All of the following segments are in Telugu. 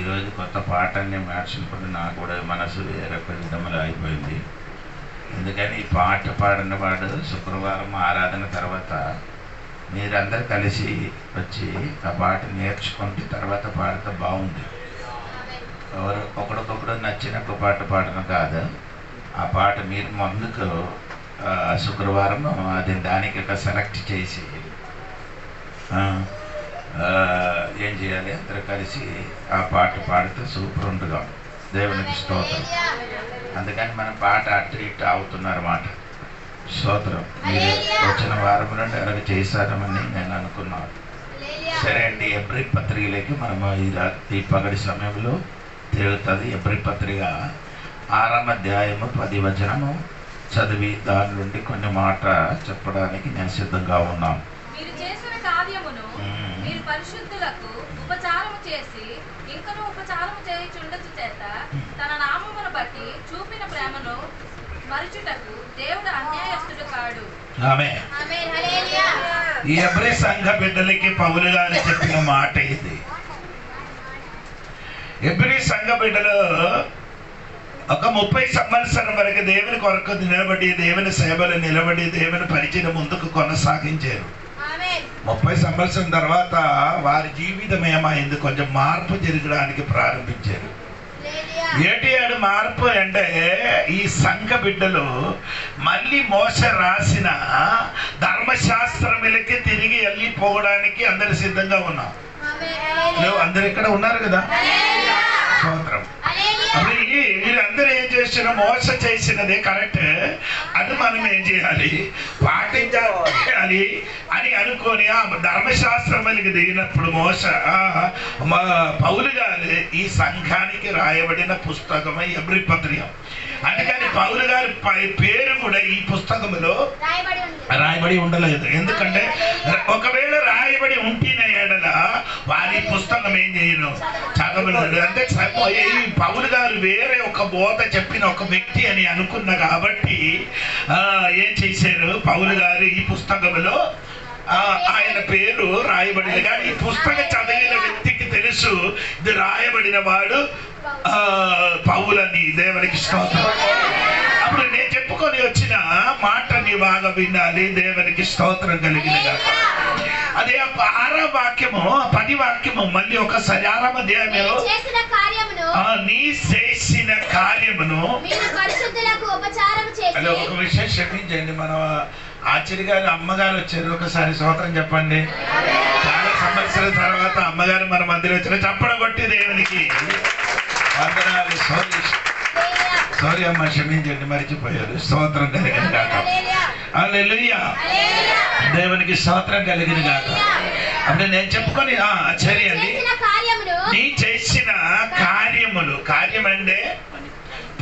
ఈరోజు కొత్త పాటని మార్చినప్పుడు నాకు కూడా మనసు వేరే విధములు అయిపోయింది. ఎందుకని ఈ పాట పాడిన వాడు శుక్రవారం ఆరాధన తర్వాత మీరందరూ కలిసి వచ్చి ఆ పాట నేర్చుకుంటే తర్వాత పాడితే బాగుంది. ఒకరికొకరు నచ్చిన ఒక పాట పాడడం కాదు, ఆ పాట మీరు ముందుకు శుక్రవారం అది దానికి ఒక సెలెక్ట్ చేసి ఏం చేయాలి, అందరూ కలిసి ఆ పాట పాడితే సూపర్ ఉంటుందా. దేవునికి స్తోత్రం. అందుకని మన పాట అటు ఇటు అవుతున్నారు మాట. స్తోత్రం. మీరు వచ్చిన వారం నుండి అలాగ చేశారని నేను అనుకున్నాను. సరే అండి, ఎబ్రీ పత్రికలకి మనము ఈ పగటి సమయంలో తిరుగుతుంది. ఎబ్రీ పత్రిక 6వ అధ్యాయము 10వ వచనము చదివి దాని నుండి కొన్ని మాట చెప్పడానికి నేను సిద్ధంగా ఉన్నాను. మీరు చేసిన కార్యమును మీరు పరిశుద్ధులకు ఉపచారము చేసి ఇంకనూ ఉపచారము చేయుచుండచు చేత తన నామమును బట్టి చూపిన ప్రేమను మరచుటకు దేవుడు అన్యాయస్తుడు కాడు. ఆమేన్. హల్లెలూయా. ఈ ఎబ్రీ సంఘ బిడ్డలకి పౌలు గారు చెప్పిన మాట ఇది. ఎబ్రీ సంఘ బిడ్డలు ఒక 30 సంవత్సరం వరకు దేవుని కొరకు నిలబడి, దేవుని సేవలు నిలబడి, దేవుని పరిచయం ముందుకు కొనసాగించారు. 30 సంవత్సరం తర్వాత వారి జీవితం ఏమైంది, కొంచెం మార్పు జరగడానికి ప్రారంభించారు. ఏంటి ఆడు మార్పు అంటే, ఈ సంఘ బిడ్డలు మళ్ళీ మోసే రాసిన ధర్మశాస్త్రములకి తిరిగి వెళ్ళిపోవడానికి అందరు సిద్ధంగా ఉన్నాం. అందరు ఇక్కడ ఉన్నారు కదా. స్తోత్రం. అప్పుడు వీరందరూ ఏం చేసిన, మోస చేసినదే కరెక్ట్, అది మనం ఏం చేయాలి, పాటించాలి అని అనుకొని ఆ ధర్మశాస్త్రములకి దిగినప్పుడు పౌలు గారు ఈ సంఘానికి రాయబడిన పుస్తకమే ఎబ్రీ పత్రిక. అందుకని పౌలు గారి పేరు కూడా ఈ పుస్తకంలో రాయబడి ఉండలేదు. ఎందుకంటే ఒకవేళ రాయబడి ఉంటేనే ఏడల వారి పుస్తకం ఏం చేయను, చదవలేదు. అంటే పౌలు గారు వేరే ఒక బోధ చెప్పిన ఒక వ్యక్తి అని అనుకున్న కాబట్టి ఏం చేశారు, పౌలు గారు ఈ పుస్తకంలో ఆయన పేరు రాయబడింది. కానీ ఈ పుస్తకం చదివిన వ్యక్తికి తెలుసు ఇది రాయబడిన వాడు పౌలని. దేవునికి స్తోత్రం. అప్పుడు నేను చెప్పుకొని వచ్చిన మాటని బాగా వినాలి. దేవునికి స్తోత్రం కలిగినగా. అదే 6వ వాక్యము 10 వాక్యము మళ్ళీ ఒకసారి 6వ అధ్యాయంలో నీ చేసిన కార్యమును. అదే ఒక విషయం క్షమించండి, మన ఆచార్య గారు అమ్మగారు వచ్చారు. ఒకసారి స్తోత్రం చెప్పండి. చాలా సంవత్సరాల తర్వాత అమ్మగారు మన మధ్యలో వచ్చారు. చప్పడం కొట్టి దేవునికి వందనాలు. సారీ అమ్మ, క్షమించండి, మరిచిపోయారు. స్తోత్రం కలిగిన గాక. హల్లెలూయా. దేవునికి స్తోత్రం కలిగిన గాక. అంటే నేను చెప్పుకొని ఆచార్య అండి, నీ చేసిన కార్యములు, కార్యం అంటే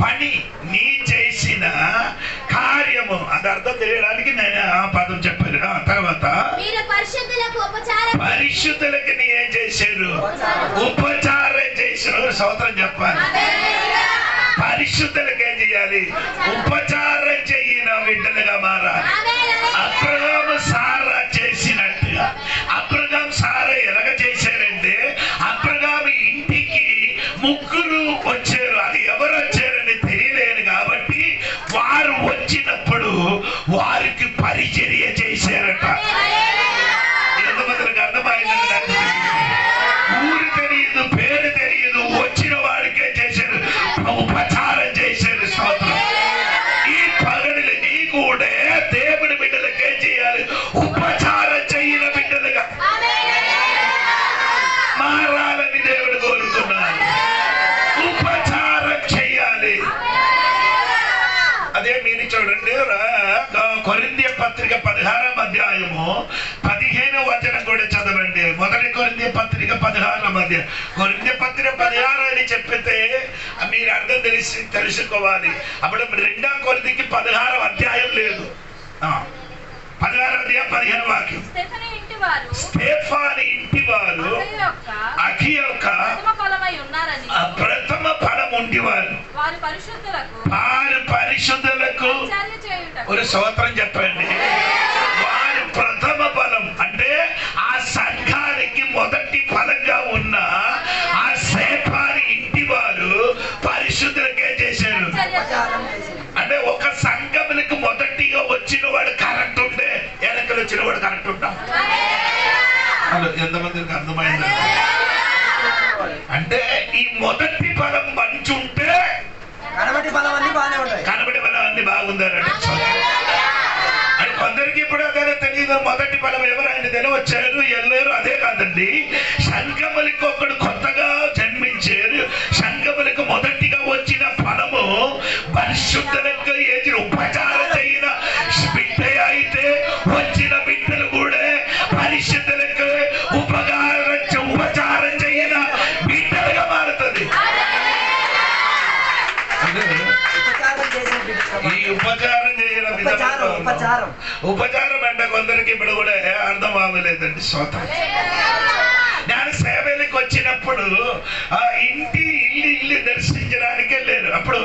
పని, నీ చేసిన కార్యము, అది అర్థం తెలియడానికి నేను ఆ పదం చెప్పాను. తర్వాత పరిశుద్ధులకి నీ ఏం చేశారు, ఉపచారం చేశారు. స్తోత్రం చెప్పాలి. పరిశుద్ధులకి ఏం చేయాలి, ఉపచారం చెయ్యిన బిడ్డలుగా మారాలి. అబ్రహాము సారా చేసినట్టుగా. అబ్రహాం సారా ఎలాగ చేశారంటే, అబ్రహాము ఇంటికి ముగ్గురు వచ్చారు. అది ఎవరు వచ్చారని తెలియలేదు కాబట్టి వారు వచ్చినప్పుడు వారికి పరిచర్య చేశారట. ఎంతమందికి అర్థమైందండి? ఊరు తెలియదు, పేరు తెలియదు, వచ్చిన వాడికే చేశారు, ఉపచారం చేశారు. స్తోత్రం. ఈ పగడిని నీ కూడా దేవుని బిడ్డలకే చేయాలి, ఉపచారం చేయన బిడ్డలుగా మారాలని దేవుడు కోరుతున్నాడు. ఉపచారం చేయాలి. అదే మీరు చూడండి, కొరింథీ పత్రిక 16వ అధ్యాయము 15వ వచనం కూడా చదవండి. మొదటి కొరింథీ పత్రిక 16వ అధ్యాయం. కొరింథీ పత్రిక 16 అని చెప్పితే మీరు అర్థం తెలుసుకోవాలి. అప్పుడు 2వ కొరింథీకి 16వ అధ్యాయం లేదు. 16వ అధ్యాయం 15వ వాక్యం. స్టెఫాని ఇంటి వారు అఖి యొక్క ప్రథమ ఫలం ఉండేవారు. వారు పరిశుద్ధులకు ఒక స్తోత్రం చెప్పండి. వారి ప్రథమ ఫలం అంటే ఆ సంఘానికి మొదటి ఫలంగా ఉన్న ఆ స్టెఫాని ఎంతమందికి అర్థమైంది? అంటే ఈ మొదటి ఫలం మంచి ఉంటే కనబడి ఫలం అన్ని బాగానే ఉంటాయి. కనబడి ఫలం అన్ని బాగుందన్నాడు. అని కొందరికి ఇప్పుడు అదే తెలియదు. మొదటి ఫలం ఎవరైనా తెలవచ్చారు వెళ్ళారు. అదే కాదండి, సంఘములకు ఒకడు కొత్తగా జన్మించారు. సంఘములకు మొదటిగా వచ్చిన ఫలము పరిశుద్ధులకు ఏది ఉపచారం అయిన బిడ్డ అయితే వచ్చిన బిడ్డలు కూడా పరిశుద్ధులకు ఉపచారం చేయన బిడ్డలుగా మారుతుంది. ఈ ఉపచారం చేయడం ఉపచారం అంటే కొందరికి ఇప్పుడు కూడా అర్థం అవ్వలేదండి. స్తోత్రం. నేను సేవలకు వచ్చినప్పుడు ఇంటి ఇల్లు దర్శించడానికే లేరు. అప్పుడు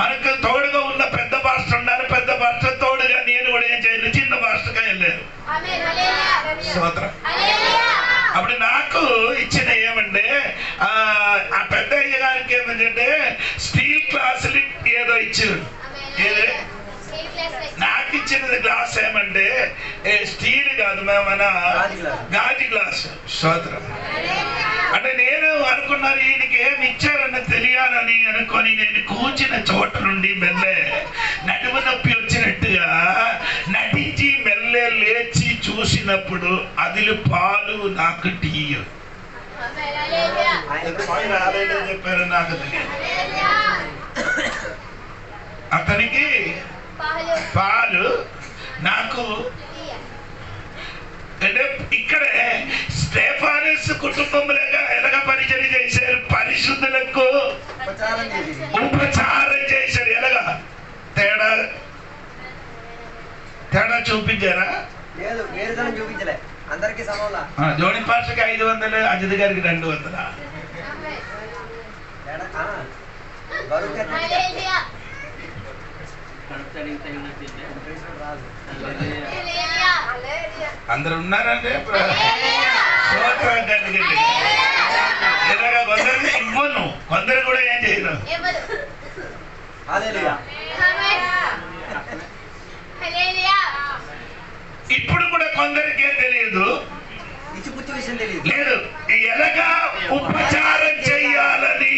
మనకు తోడుగా ఉన్న పెద్ద పాస్టర్ ఉన్నారు. పెద్ద పాస్టర్ తోడుగా నేను కూడా ఏం చేయలేదు, చిన్న పాస్టర్గా వెళ్ళారు. స్తోత్రం. అప్పుడు నాకు ఇచ్చిన ఏమంటే ఆ పెద్ద అయ్య గారికి ఏమంటే స్టీల్ గ్లాసులు ఏదో ఇచ్చారు. ఏదే నాకు ఇచ్చినది గ్లాస్ ఏమంటే స్టీల్ కాదు, మన గాజు గ్లాస్. స్తోత్రం. అంటే నేను అనుకున్నాను ఈయనకి ఏమి ఇచ్చారని తెలియాలని అనుకొని నేను కూర్చిన చోట నుండి మెల్లె నడుము నొప్పి వచ్చినట్టుగా నటించి మెల్లె లేచి చూసినప్పుడు అదిలు పాలు నాకు టీ చెప్పారు. నాకు అతనికి పాలు, నాకు అంటే ఇక్కడే స్టెఫానస్ కుటుంబంలాగా ఎలాగ పరిచయం చేశారు, పరిశుద్ధులకు ఉపచారం చేశారు. ఎలాగా తేడా తేడా చూపించారా? చూపించలే. అందరికి సమంలా. జోడి పాస్టర్కి 500, అజిత్ గారికి 200. అందరు ఉన్నారంటే ఇలాగా కొందరికి ఇవ్వను, కొందరు కూడా ఏం చేయను. ఇప్పుడు కూడా కొందరికి ఏం తెలియదు, లేదు ఎలాగా ఉపచారం చెయ్యాలని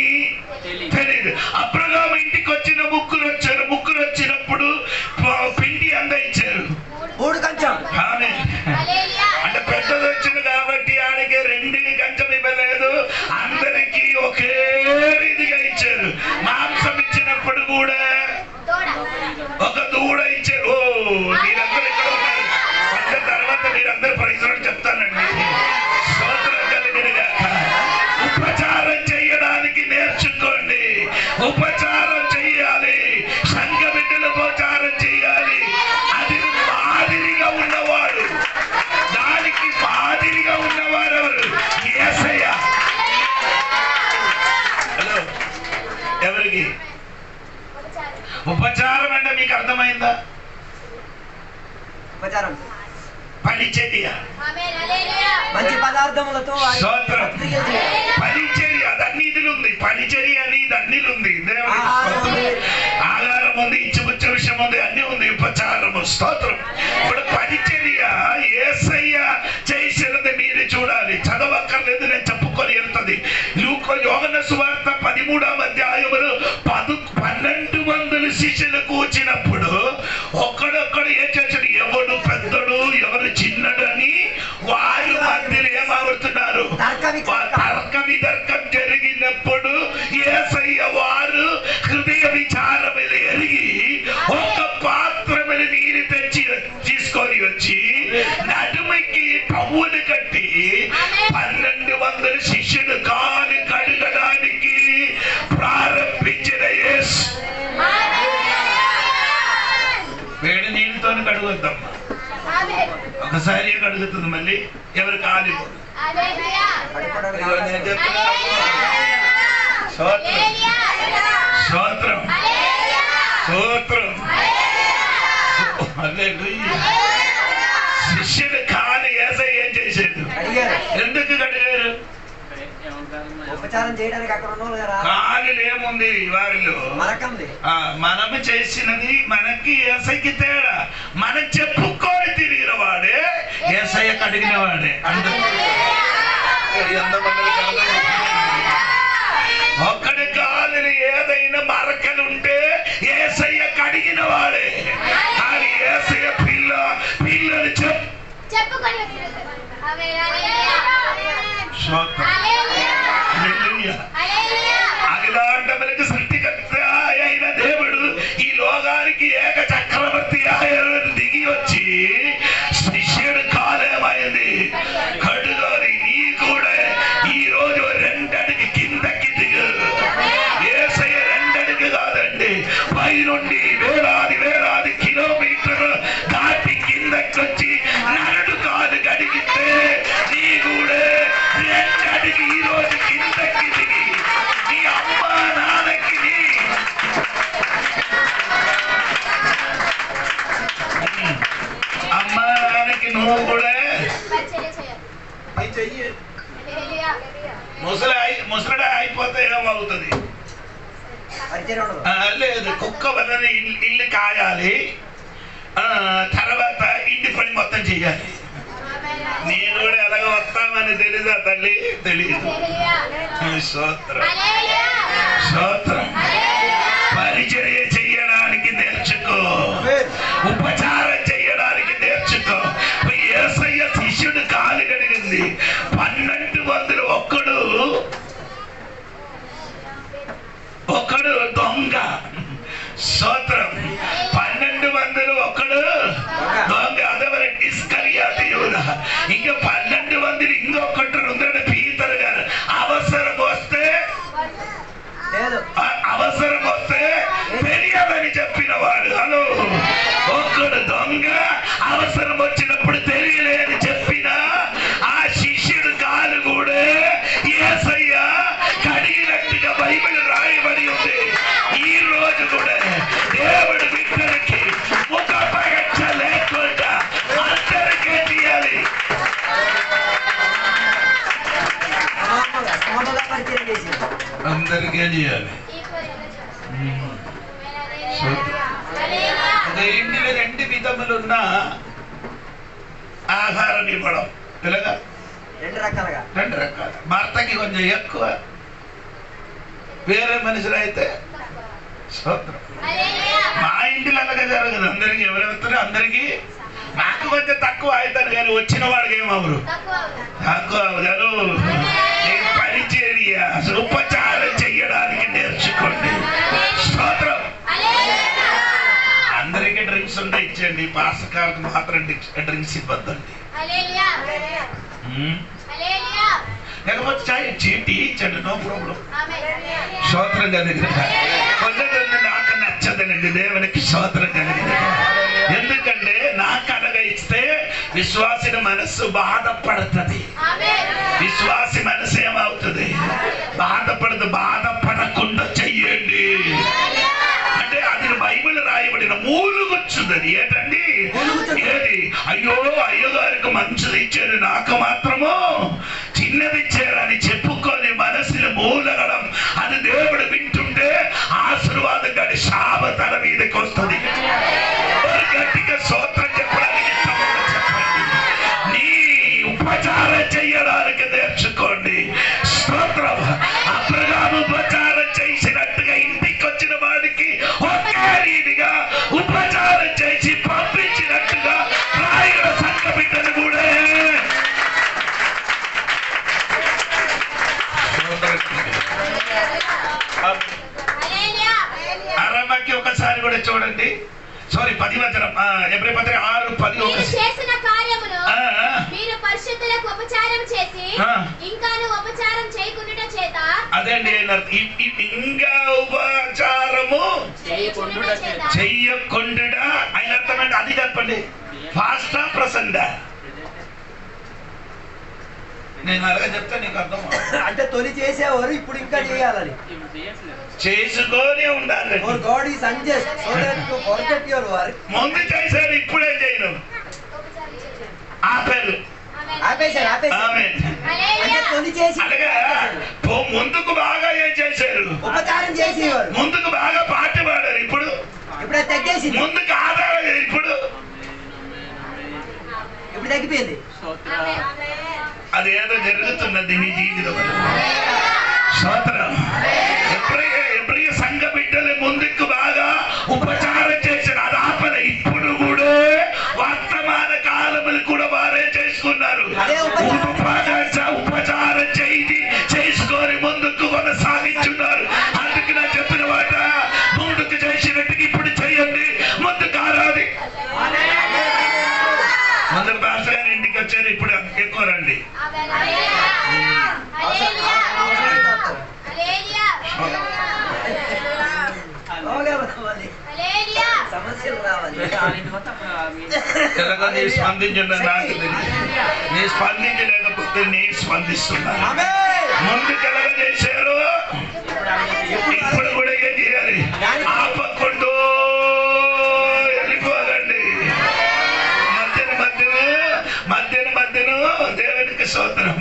తెలియదు. అబ్రహాము ఇంటికి వచ్చిన ముగ్గురు వచ్చారు. ముగ్గురు వచ్చినప్పుడు పిండి అంద ఇచ్చారు. 3 కంచం. అంటే పెద్దది వచ్చింది కాబట్టి ఆడికి 2 కంచం ఇవ్వలేదు, అందరికి ఒకే రీతిగా ఇచ్చారు. మాంసం ఇచ్చినప్పుడు కూడా ఒక దూడ ఇచ్చారు. ఓ మీరందరూ ఇక్కడ ఉన్నారు. అంటే తర్వాత మీరందరూ ప్రైజ్లాడ్ చెప్తానండి. స్తోత్రం కలిగినగా. ఉపచారం చేయడానికి నేర్చుకోండి. ఉపచారం చెయ్యాలి. సంఘ బిడ్డలు ఉపచారం చెయ్యాలి. అది మాదిరిగా ఉన్నవాడు, దానికి మాదిరిగా ఉన్నవారు ఎవరు? యేసయ్య. హలో, ఎవరికి ఉపచారం అంటే మీకు అర్థమైందా? ఉపచారం పరిచర్య, మంచి పదార్థములతో పరిచర్య. అది అన్నిటిలో ఉంది. పరిచర్య అనేది అన్నిలో ఉంది. ఆహారం ఉంది, ఇచ్చిపుచ్చ విషయం ఉంది, అన్ని ఉంది. ఉపచారము. స్తోత్రం. ఇప్పుడు పరిచర్య యేసయ్య చేసినది మీరు చూడాలి. చదవక్కర్లేదు, నేను చెప్పుకొని వెళ్తుంది. యోహాను సువార్త 13వ అధ్యాయములో 12 మంది శిష్యులు కూర్చున్నప్పుడు ఒక్కడొక్కడు ఏం చేశాడు? ఎవడు పెద్దడు ఎవరు చిన్నడు అని వారి మధ్యలో ఏమవుతున్నారు? తర్క వితర్కం జరిగినప్పుడు యేసయ్య వారు హృదయ విచారములు ఎరిగి ఒక పాత్రములు నీరు తెచ్చి తీసుకొని వచ్చి నడుముకి టవ్వులు కట్టి 12 శిష్యులు కాలు కడగడానికి ప్రారంభించిన యేసు వేడి నీళ్ళతో కడుగుద్దమ్మా. ఒకసారి కడుగుతుంది, మళ్ళీ ఎవరు కాలి. స్తోత్రం స్తోత్రం. శిష్యుడు కాలి యేసయ్య ఏం చేసేది? ఎందుకు కడిగారు? ఉపచారం చేయడానికి అక్కడ కాలు ఏముంది వారిలో? మనము చేసినది మనకి యేసయ్యకి తేడా. మనం చెప్పుకొని తిరిగిన వాడే యేసయ్య కడిగిన వాడే. ఒక్కడి కాలుని ఏదైనా మరకలుంటే యేసయ్య కడిగిన వాడే. కానీ యేసయ్య పిల్లని చెప్పుకొని అఖిలాండములకు సృష్టికర్త అయిన దేవుడు ఈ లోకానికి ఏక చక్రవర్తి ఆయన దిగి వచ్చి శిష్యుడు కాలేమైంది కడుగోని నీ కూడా ఈ రోజు 2 అడుగు కిందకి దిగు. యేసయ్య 2 అడుగు కాదండి, పై నుండి వేలాది కిలోమీటర్లు దాటి కిందకి వచ్చి నరుడు కాలు కడిగితే నీ కూడా 2 అడుగు ఈ రోజు కిందకి దిగి నీ అమ్మ నాన్నకి అమ్మ నాన్నకి నువ్వు కూడా ముసలడే అయిపోతే ఏమవుతుంది? లేదు, కుక్క వలని ఇల్లు కాయాలి, తర్వాత ఇంటి పని మొత్తం చెయ్యాలి. నేను కూడా ఎలాగ వస్తామని తెలీదా తల్లి? తెలియదు. స్తోత్రం స్తోత్రం. పరిచర్య చెయ్యడానికి నేర్చుకో, ఉపచారం చెయ్యడానికి నేర్చుకో. యేసయ్య శిష్యుడు కాలు కడిగింది. 12 మందిలో ఒకడు దొంగ. స్తోత్రం. 12 మందిలో ఒకడు దొంగ. అదే ఇస్కరియోతు యూదా. ఇంకా 12 మందిని ఇంకొకటి ఉన్నాడు, పీతరు గారు. అవసరం వస్తే తెలియదని చెప్పిన వాడు. హలో, ఒక్కడు దొంగ, అవసరం వచ్చినప్పుడు తెలియలేని చెప్పిన ఆ శిష్యుడు కాలు కూడా యేసయ్య కడిగినట్టుగా బైబిల్ రాయబడి ఉంది. ఈ రోజు కూడా దేవుడు బిడ్డలకి ఒక పగచ్చ లేకుండా అందరికీ తీయాలి. అందరికీ చేయాలి. ఇంటిలో 2 విధములున్న ఆహారం ఇవ్వడం పిల్లగా 2 రకాలుగా. భర్తకి కొంచెం ఎక్కువ, వేరే మనుషులు అయితే మా ఇంటిలో అలాగే జరగదు. అందరికి ఎవరెవరు అందరికి నాకు కొంచెం తక్కువ అవుతాను, కానీ వచ్చిన వాడికి ఏమవరు తక్కువ అవగారు. పరిచర్య ఉపచారం చెయ్యడానికి నేర్చుకోండి. స్తోత్రం. అందరికీ డ్రింక్స్ ఉంటే ఇచ్చేయండి, పాస్టర్కి మాత్రం డ్రింక్స్ ఇవ్వద్దండి. లేకపోతే చాయ్ చీటీ ఇచ్చండి, నో ప్రాబ్లం. స్తోత్రం కలిగిన కొందరు నాకు నచ్చదనండి, దేవునికి స్తోత్రం కలిగిన. ఎందుకంటే నాకు అనగా ఇస్తే విశ్వాసిన మనస్సు బాధపడుతుంది. విశ్వాసి మనసు ఏమవుతుంది? బాధపడదు. బాధపడకుండా చెయ్యండి. అంటే అది బైబిల్ రాయబడిన మూలుగొచ్చుంది. ఏంటండి? ఏది? అయ్యో అయ్యగారికి మంచిది ఇచ్చారు, నాకు మాత్రము చిన్నది ఇచ్చారని చెప్పుకొని మనసుని మూలగడం. అది దేవుడు వింటుంటే ఆశీర్వాదం కాడి శాప తన మీదకి వస్తుంది. గట్టిగా స్తోత్రం చెప్పడానికి చెప్పండి. నీ ఉపచారం చెయ్యడానికి నేర్చుకోండి. స్తోత్రం. అబ్రహాము ఉపచారం చేసినట్టుగా ఇంటికి వచ్చిన వాడికి ఒకే రీతిగా ఉపచారం చేసి పంపించినట్టుగా రాయుల సంఘ బిడ్డను కూడా అరవకి ఒకసారి కూడా చూడండి. సారీ 10 వచనం, ఎబ్రీ పత్రిక 6:10. చేసిన కార్యమును మీరు పరిశుద్ధులకు ఉపచారం చేసి ఇంకాను ఉపచారం చేయకుండా చేత. అదేండి ఇంకా ఉపచారము చెయ్యకుండా ఆయన అర్థమంటే అది చెప్పండి. ఫాస్టా ప్రసండా? నేను అలాగే చెప్తా, నీకు అర్థం. అంటే తొలి చేసేవారు ఇప్పుడు ఇంకా చేయాలని చేసుకొని ఉండాలి. ముందు చేశారు, ఇప్పుడే చేయను. ఆపారు. ముందుకు బాగా ఏం చేశారు? ఉపచారం చేసేవారు. ముందుకు బాగా పాట పాడారు. ఇప్పుడు తగ్గేసి ముందుకు ఆధారం. ఇప్పుడు తగ్గిపోయింది. అదేదో జరుగుతున్నది నీ జీవితంలో. స్తోత్రం. ఎబ్రియ సంఘ బిడ్డలు ముందుకు బాగా ఉపచారం చేసిన అది ఆపద. ఇప్పుడు కూడా వర్తమాన కాలములు కూడా వారే చేసుకున్నారు. ఉపచారం చేసుకొని ముందుకు కొనసాగించున్నారు. అందుకు నా చెప్పిన మాట ముందుకు చేసినట్టుగా ఇప్పుడు చేయండి, ముందుకు ఆరాధి. ముందుకు పాస్టర్ గారి ఇంటికి వచ్చారు, ఇప్పుడు ఎక్కువ రండి. నీ స్పందించిన నాకు తెలియదు, నీ స్పందించలేకపోతే నేను స్పందిస్తున్నాను. ముందు కలగ చేశారు, ఇప్పుడు కూడా ఏం చేయాలి? ఆపకుండా వెళ్ళిపోకండి. మధ్యన దేవునికి స్తోత్రం.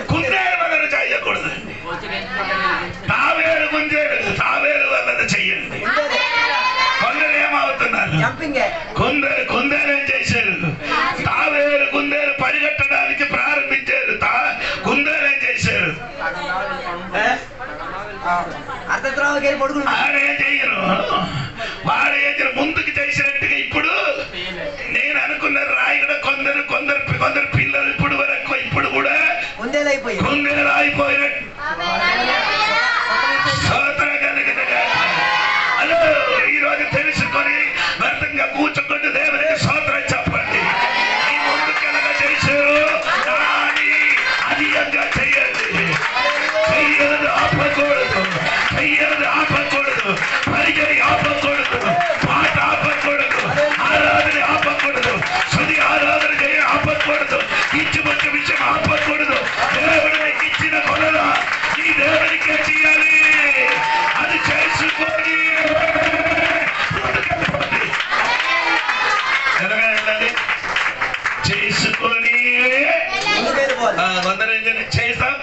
కుందేలు వలన చేయకూడదండి, తావేరు వలన చెయ్యండి. కొందరు ఏమవుతున్నారు? కుందేలు ఏం చేశారు? కుందేలు పరిగెట్టడానికి ప్రారంభించారు. కుందేలు ఏం చేశారు? వాడేం చెయ్యరు, ముందుకు చేసినట్టుగా. ఇప్పుడు నేను అనుకున్న రాయి కూడా కొందరు పిల్లలు ఇప్పుడు కూడా కుందేలు అయిపోయినట్టు. హలో, ఈ రోజు తెలుసుకొని వ్యర్థంగా కూర్చోకుండా దేవునికి స్తోత్రం చెప్పండి. ఈ ముందుకెళ్ళగా చేశారు కానీ అధికంగా చెయ్యండి. చెయ్యదు ఆపకూడదు, పరిగెడి ఆపకూడదు, పాట ఆపకూడదు, ఆరాధన ఆపకూడదు, స్తుతి ఆరాధన చేయ ఆపకూడదు, ఇచ్చిమంచి విషయం ఆపకూడదు. దేవుడు నీకు ఇచ్చిన కొలద నీ దేవునికే చేయాలి. అది చేసుకొని వెళ్ళాలి. చేసుకొని కొందరు చేస్తాం.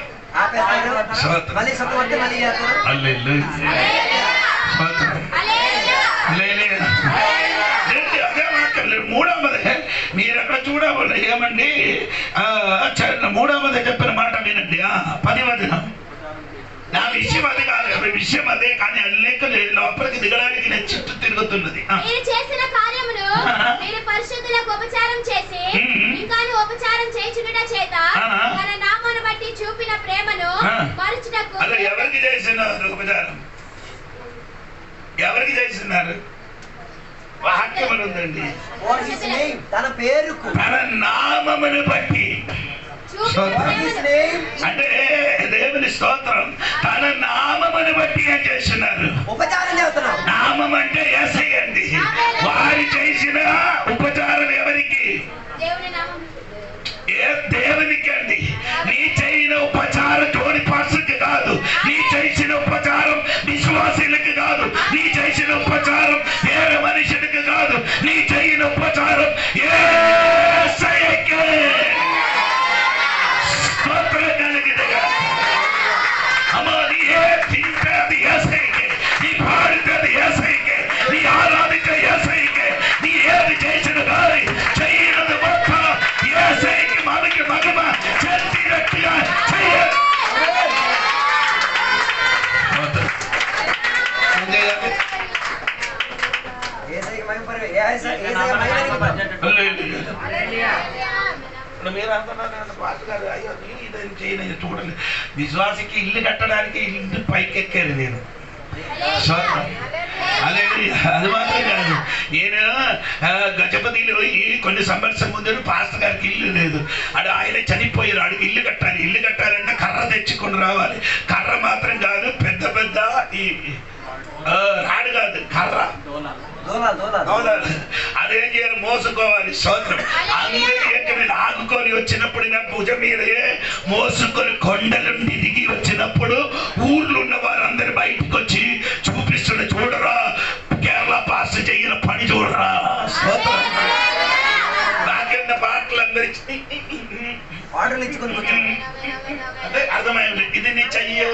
మూడవది మీరు ఎక్కడ చూడవాలి ఏమండి? మూడవది చెప్పిన మాట వినండి. 10వ దినం నా విషయం అది కాదు, విషయం అదే కానీ అది లేక లోపలికి దిగడానికి నేను చుట్టూ తిరుగుతున్నది. చేసిన కార్యమును మీరు పరిశుద్ధులకు ఉపచారం చేసి ఇంకాను ఉపచారం చేయుచుట చేత తన నామమును బట్టి చూపిన ప్రేమను మరచుటకు. అలా ఎవరికి చేస్తున్నారు ఉపచారం? ఎవరికి చేస్తున్నారు? వాక్యం ఉందండి, తన పేరుకు తన నామమును బట్టి. అంటే దేవుని స్తోత్రం, తన నామమును బట్టి ఏం చేస్తున్నారు? ఉపచారం చేస్తున్నారు. నామం అంటే యేసయ్య అండి. వారు చేసిన ఉపచారం ఎవరికి? దేవునికి అండి. నీ చేసిన ఉపచారం తోడి పాస్టర్కి కాదు, నీ చేసిన ఉపచారం విశ్వాసులకు కాదు, నీ చేసిన ఉపచారం వేరే మనుషులకు కాదు, నీ చేసిన ఉపచారం యేసయ్యకే. అమ్మా, నీ తింటే అది యేసయ్యకే, నీ పాడితే అది యేసయ్యకే, నీ ఆరాధించే యేసయ్యకే. నీ ఏది చేసిన కానీ చేయనది మొత్తం యేసయ్యకి మనకి మహిమ చెందినట్టుగా చేయాలి. మీరు అంటున్నారు పాస్టర్ గారు, అయ్యో ఇదని చేయలేదు చూడండి. విశ్వాసికి ఇల్లు కట్టడానికి ఇల్లు పైకెక్కారు నేను. అది మాత్రం కాదు, నేను గజపతిలో కొన్ని సంవత్సరం ముందు పాస్టర్ గారికి ఇల్లు లేదు. ఆయన చనిపోయారు, ఆడికి ఇల్లు కట్టాలి. ఇల్లు కట్టాలంటే కర్ర తెచ్చుకొని రావాలి. కర్ర మాత్రం కాదు, పెద్ద పెద్ద ఈ రాడు కాదు, కర్ర అదేం చేయాలి? మోసుకోవాలి. స్తోత్రం. అందరి ఎక్కడ ఆగుకొని వచ్చినప్పుడు నా భుజం మీదే మోసుకొని కొండలుండి దిగి వచ్చినప్పుడు ఊర్లో ఉన్న వారందరూ బయటకు వచ్చి చూపిస్తున్న, చూడరా కేరళ పాస్ చేయని పని చూడరా. స్తోత్రం. నాకెన్న పాటలు అందరికి అంటే అర్థమైంది. ఇది నీ చెయ్యి,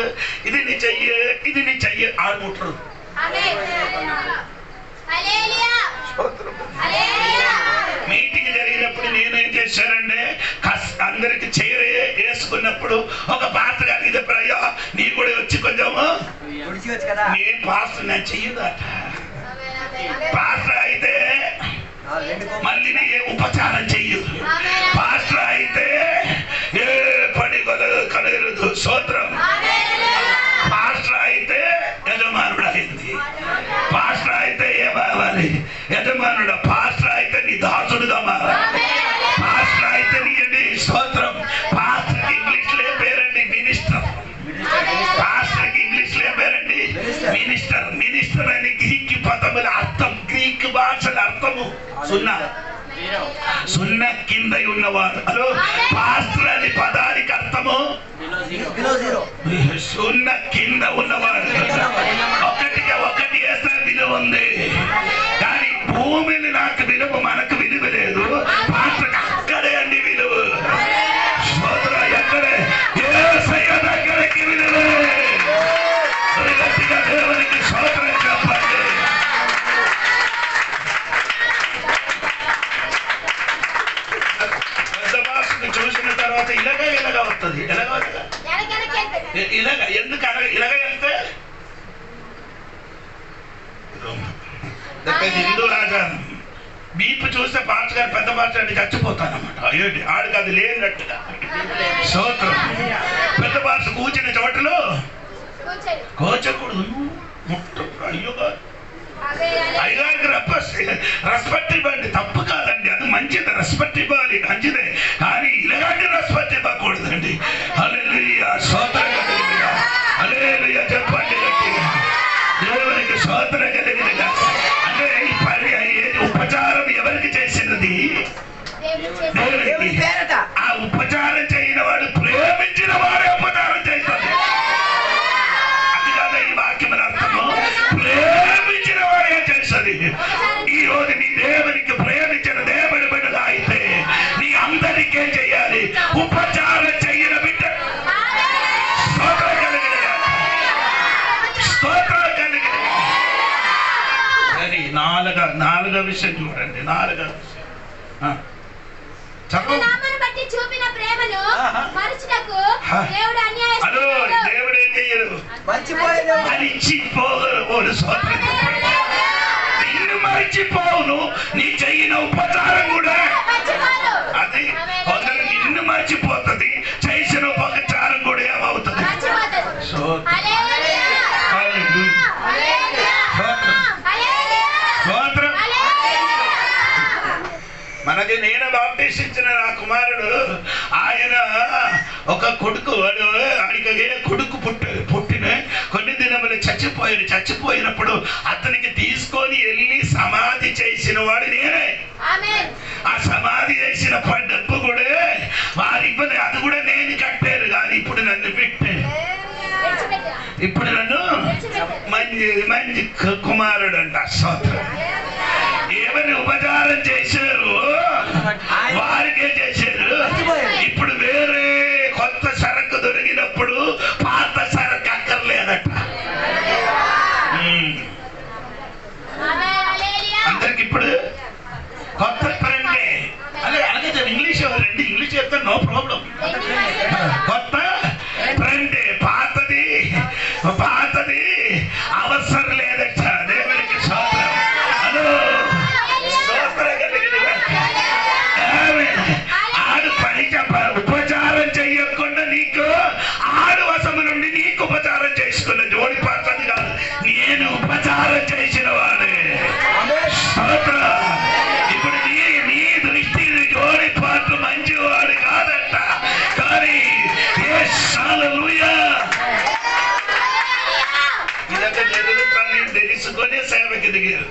ఇది నీ చెయ్యి, ఇది నీ చెయ్యి ఆడుకుంటారు. మీటింగ్ జరిగినప్పుడు నేనేం చేశానంటే అందరికి చైర్ వేసుకున్నప్పుడు ఒక పాత్ర గారికి చెప్పారయ్యా నీ కూడా వచ్చి కొంచెం నేను పాత్ర నేను చెయ్యదట. పాత్ర అయితే మళ్ళీ ఉపచారం చెయ్యదు. పాస్టర్ అయితే ఏ పని కలగదు. స్తోత్రం. పాస్టర్ అయితే యజమానుడు అయింది. పాస్టర్ అయితే ఏమవ్వాలి? యజమానుడు. పాస్టర్ అయితే నీ దాసుడుగా మారాలి. పాస్టర్ అయితే నీ స్తోత్రం. పాస్టర్కి ఇంగ్లీష్ లో పేరండి మినిస్టర్. పాస్టర్కి ఇంగ్లీష్ లో పేరండి మినిస్టర్. మినిస్టర్ అని గ్రీక్ పదముల అర్థం, గ్రీక్ భాషల అర్థము సున్నా కింద ఉన్నవాడు. హలో, పాస్టర్ అని పదానికి అర్థము సున్న కింద ఉన్నవాడు. ఒకటిగా ఒకటి వేస్తే విలువ ఉంది, కానీ భూమిని నాకు విలువ, మనకు విలువ లేదు. పాస్టర్కి అక్కడే అండి విలువ. ఎక్కడే యేసయ్య దగ్గరికి విలువ. గట్టిగా దేవునికి స్తోత్రం చెప్పండి. చూసిన తర్వాత ఇలాగ వస్తుంది. ఇలాగ ఎందుకు ఇలాగ వెళ్తే హిందూ రాజా బీపు చూస్తే పాస్టర్ గారు పెద్ద పాస్టర్ అంటే చచ్చిపోతానమాట. ఏంటి ఆడికి అది లేనట్టుగా. స్తోత్రం. పెద్ద పాస్టర్ కూర్చున్న చోటలో కోచకూడదు. అయ్యో అయ్యగారికి రెస్పెక్ట్ ఇవ్వండి, తప్పు కాదండి, అది మంచిది. రెస్పెక్ట్ ఇవ్వాలి, మంచిదే, కానీ ఇలాంటి రెస్పెక్ట్ ఇవ్వకూడదండి. హల్లెలూయా. స్తోత్రం కలిగినగా. హల్లెలూయా చెప్పండి గట్టిగా. దేవునికి స్తోత్రం కలిగినగా. అంటే ఈ పని ఉపచారం ఎవరికి చేసినది? దేవునికి. ఆ ఉపచారం చేయని వాడు ప్రేమించిన వాడే ఉపచారం చేస్తాడు. అది కాదా ఈ వాక్యం అర్థము? ప్రేమించిన వాడే చేస్తుంది. ఈ రోజు నీ దేవునికి ప్రేమించిన దేవుని బిడ్డగా అయితే నీ అందరికీ చేయాలి. ఉపచారం చెయ్యన బిడ్డ స్తోత్రం కలిగినగా. స్తోత్రం కలిగినగా. సరే, నాలుగో విషయం చూడండి. నాలుగో విషయం దేవుడు ఏం చెయ్యరు? మరిచిపోరు. నిన్ను మరిచిపోవును. నీ చెయ్యిన ఉపచారం కూడా అది కొందరు నిన్ను మర్చిపోతుంది, చేసిన ఉపచారం కూడా ఏమవుతుంది? మనకి నేను బాప్టిస్ట్ ఇచ్చిన నా కుమారుడు, ఆయన ఒక కొడుకు, వాడు ఆడికి కొడుకు పుట్టిన కొన్ని దినములు చచ్చిపోయినప్పుడు అతనికి తీసుకొని వెళ్ళి సమాధి చేసిన వాడు నేనే. ఆ సమాధి చేసిన డబ్బు కూడా వారి ఇబ్బంది, అది కూడా నేను కట్టారు. కానీ ఇప్పుడు నన్ను పెట్టాను, ఇప్పుడు నన్ను మంచి కుమారుడు అంట. స్తోత్రం. ఏమని ఉపచారం చేశారు వారికే చేశారు. ఇప్పుడు వేరే కొత్త సరకు దొరికినప్పుడు పాత సరకు అక్కర్లేదట. అందరికి ఇప్పుడు కొత్త ఫ్రెండే. అలాగే ఇంగ్లీష్ ఎవరండి? ఇంగ్లీష్ చెప్తే నో ప్రాబ్లం. కొత్త ఫ్రెండే. పాతది అవసరం లేదట. దేవునికి స్తోత్రం. హలో, స్తోత్రం కలిగినగా. ఆడు ఉపచారం చెయ్యకుండా నీకు ఆడు వశము నుండి నీకు ఉపచారం చేసుకున్న జోడి పాత్రది కాదు, నేను ఉపచారం చేసిన వాడే. స్తోత్రం. ఇప్పుడు నీ దృష్టి జోడి పాత్ర మంచివాడు కాదట, కానీ హల్లెలూయా ఇలాగ జరుగుతాన్ని తెలుసుకొని సేవకి దిగారు.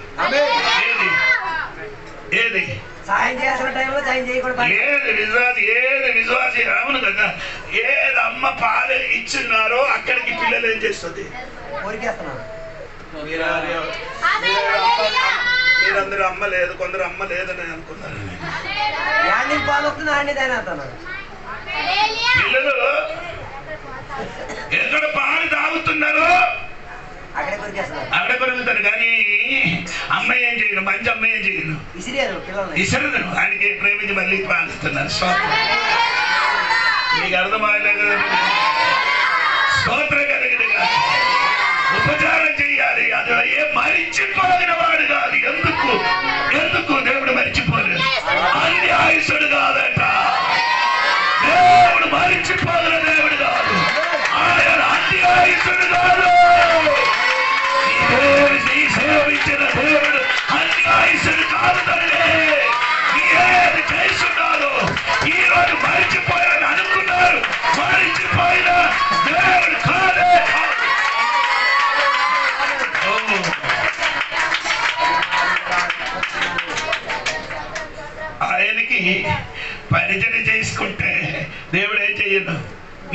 ఏది సాయం చేయాల్సిన టైంలో సాయం చేయకూడదు. ఏది విశ్వాసి. అవును కదా. ఏది అమ్మ పాలు ఇచ్చున్నారో అక్కడికి పిల్లలు ఏం చేస్తుంది? మీరందరూ అమ్మ లేదు, కొందరు అమ్మ లేదని అనుకున్నారు. పిల్లలు ఎక్కడ పాలు తాగుతున్నారో అక్కడ కొరుకుతారు. కానీ అమ్మాయి ఏం చేయను, మంచి అమ్మాయి ఏం చేయను, ఇసరు ఆయనకి ప్రేమించి మళ్ళీ పాలిస్తున్నారు. మీకు అర్థమయ్యలేదు. స్తోత్రం కలిగినగా ఉపచారం చెయ్యాలి. అది ఏ మరిచిపోగిన వాడు కాదు. ఎందుకు దేవుడు మరిచిపోలేదు? అన్ని ఆయుషుడు కాదట. దేవుడు మరిచిపోగిన దేవుడు కాదు. ఆయన అన్ని ఆయుషుడు కాదు. ఈ సేవించిన దేవుడు అన్ని ఆయుషుడు కాదు. ఏది చేస్తున్నారు ఈ రోజు మరిచిపోయాలని అనుకున్నారు. మరిచిపోయిన దేవుడు కాదే. ఆయనకి పరిచయం చేసుకుంటే దేవుడు ఏం చెయ్యను?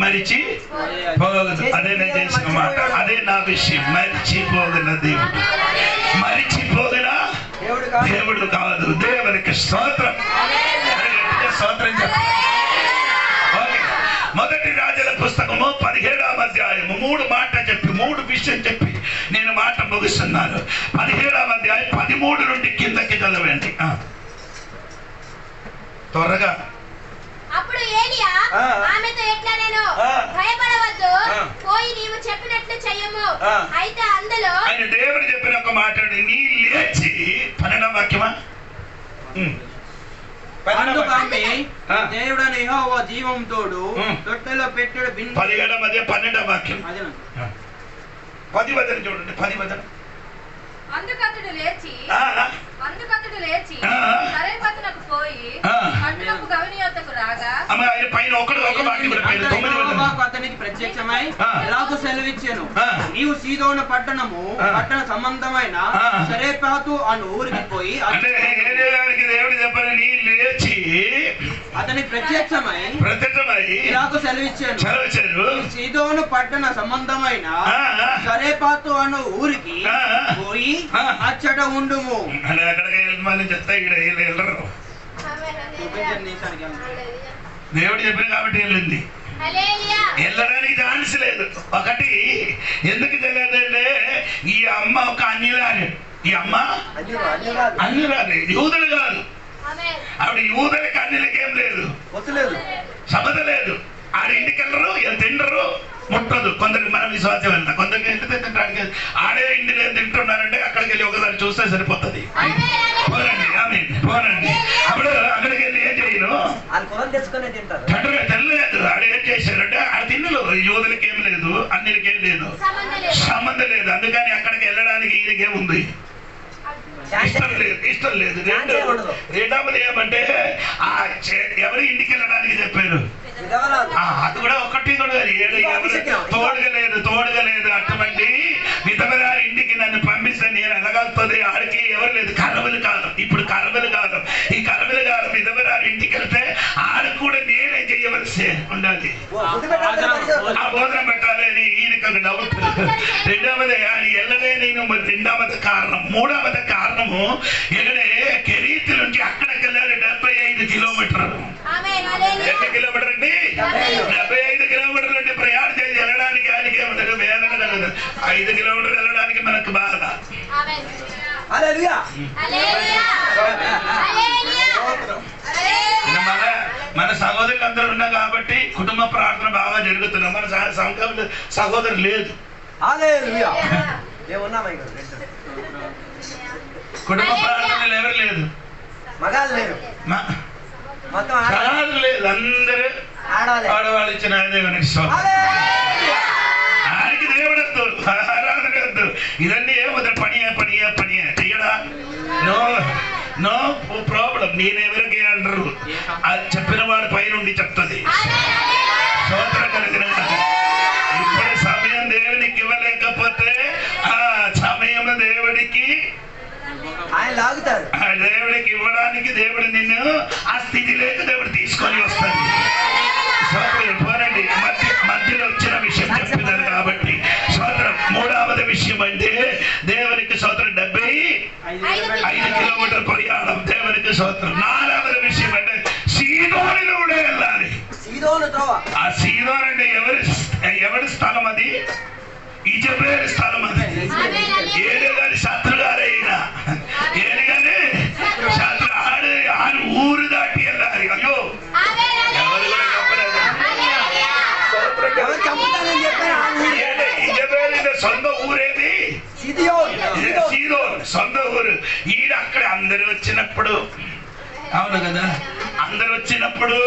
మరిచి పోగలదు. అదే నేను చేసిన మాట. అదే నా విషయం. మరిచిపోగల దేవుడు. మరిచిపోగల దేవుడు కాదు. దేవునికి స్తోత్రం. స్తోత్రం చెప్పండి. మొదటి రాజుల పుస్తకము 17వ అధ్యాయము 3 మాట చెప్పి 3 విషయం చెప్పి నేను మాట ముగిస్తున్నాను. 17వ అధ్యాయం 13 నుండి కిందకి చదవండి త్వరగా. అప్పుడు ఏలియా ఆమెతో ఎట్లా నేను భయపడవద్దు, పోయి నీవు చెప్పినట్లు చెయ్యము. అయితే అందులో ఆయన దేవుడు చెప్పిన ఒక మాట, నీ లేచి 12వ వాక్యమా దేవుడని యెహోవా జీవం తోడు తొట్టెలో పెట్టాడు. 17వ అధ్యాయం 12వ వాక్యం 10 వదన చూడండి. 10 వదన. అందుకతడు లేచి సరేపతనకు పోయి పట్టణపు గవిని యొద్దకు రాగా ఆయన పైన ఒక వాక్యం అతనికి ప్రత్యక్షమై ఎలాగో సెలవిచ్చాను, నీవు సీదోన పట్టణ సంబంధమైన సరేపాతు అను ఊరికి పోయి. అంటే దేవుడు చెప్పాలి, నీ లేచి అతనికి ప్రత్యక్షమై ఎలాగో సెలవిచ్చాను, సీదోను పట్టణ సంబంధమైన సరేపాతు అను ఊరికి పోయి అచ్చట ఉండుము. దేవుడు చెప్పిన కాబట్టి వెళ్ళింది. వెళ్ళడానికి ఛాన్స్ లేదు. ఒకటి ఎందుకు తెలియదంటే ఈ అమ్మ ఒక అన్యురాలు. ఈ అమ్మ అన్యురాలు, యూదులు కాదు. ఆవిడ యూదులకి అన్యులకి ఏం లేదు, సమత లేదు. ఆడ ఇంటికి వెళ్ళరు, తిండరు, ముట్టదు. కొందరికి మన విశ్వాసం అంట. కొందరికి ఇంటి తింటానికి ఆడే ఇంటికి తింటున్నారంటే అక్కడికి వెళ్ళి ఒకసారి చూస్తే సరిపోతుంది. పోనండి పోనండి. అప్పుడు అక్కడికి వెళ్ళి ఏం చేయను, తెల్లలేదు. ఆడ ఏం చేశారంటే ఆ తిన్నులు యోధులకి ఏం లేదు, అన్నిలకి ఏం లేదు, సంబంధం లేదు. అందుకని అక్కడికి వెళ్ళడానికి ఈయనకేముంది, ఇష్టం లేదు. రెండవది ఏమంటే ఎవరి ఇంటికి వెళ్ళడానికి చెప్పారు, అది కూడా ఒకటి కూడా తోడుగా లేదు. అటువంటి విధవరారి ఇంటికి నన్ను పంపిస్తే నేను ఎలాగలుగుతుంది? ఆడికి ఎవరు లేదు. కరవలు కాదు, ఇప్పుడు కరవలు కాదు. ఈ కరవలు కాదు. విధవరారి ఇంటికి వెళ్తే ఆడికి కూడా నేనే చేయవలసి ఉండాలి. ఆ భోజనం పెట్టాలి అని ఈయనకి ఒక డౌట్. రెండవది ఆయన వెళ్ళలే నేను. మరి రెండవది కారణం. మూడవది కారణము ఎక్కడే కెరీతి నుంచి అక్కడికి వెళ్ళాలి 75 కిలోమీటర్లు. ఎన్ని కిలోమీటర్ అండి? 75 కిలోమీటర్లు అంటే ప్రయాణం చేసి వెళ్ళడానికి ఆయనకి ఏమంటారు, వేదన కలదు. 5 కిలోమీటర్లు వెళ్ళడానికి మనకు బాధ. మన సహోదరులు అందరూ ఉన్నా కాబట్టి కుటుంబ ప్రార్థన బాగా జరుగుతున్నాం. మన సంఘంలో సహోదరు లేదు. కుటుంబ ప్రార్థనలు ఎవరు లేదు, లేదు. అందరూ ఆడవాళ్ళు ఇచ్చిన దేవునికి ఆయనకి దేవుడు వద్దు, ఆరాధన వద్దు. ఇదన్నీ ఏమవుతుంది? పనియే చెయ్యడా? No problem. నేనెవరికి అంటారు, అది చెప్పిన వాడు పైనుండి చెప్తుంది. స్తోత్రం కలిగిన ఇప్పుడు సమయం దేవునికి ఇవ్వలేకపోతే ఆ సమయం దేవుడికి దేవుడికి ఇవ్వడానికి దేవుడు నిన్ను ఆ స్థితిలోకి దేవుడు తీసుకొని వస్తాడు. పోనండి, మధ్యలో వచ్చిన విషయం చెప్తున్నారు కాబట్టి సోదరం. మూడవది విషయం అంటే దేవునికి సోదరం 75 కిలోమీటర్ ప్రయాణం దేవునికి సోదరం. నాలుగవది విషయం అంటే సీదోనులో కూడా వెళ్ళాలి. ఆ సీదోన్ అంటే ఎవరి స్థలం అది? ఇజబేలు స్థలం అది. ఏడు గారి శత్రుగారైనా, ఏడు గారి శత్రు సొంత ఊరు. ఈయన అక్కడ అందరు వచ్చినప్పుడు, అవును కదా, అందరు వచ్చినప్పుడు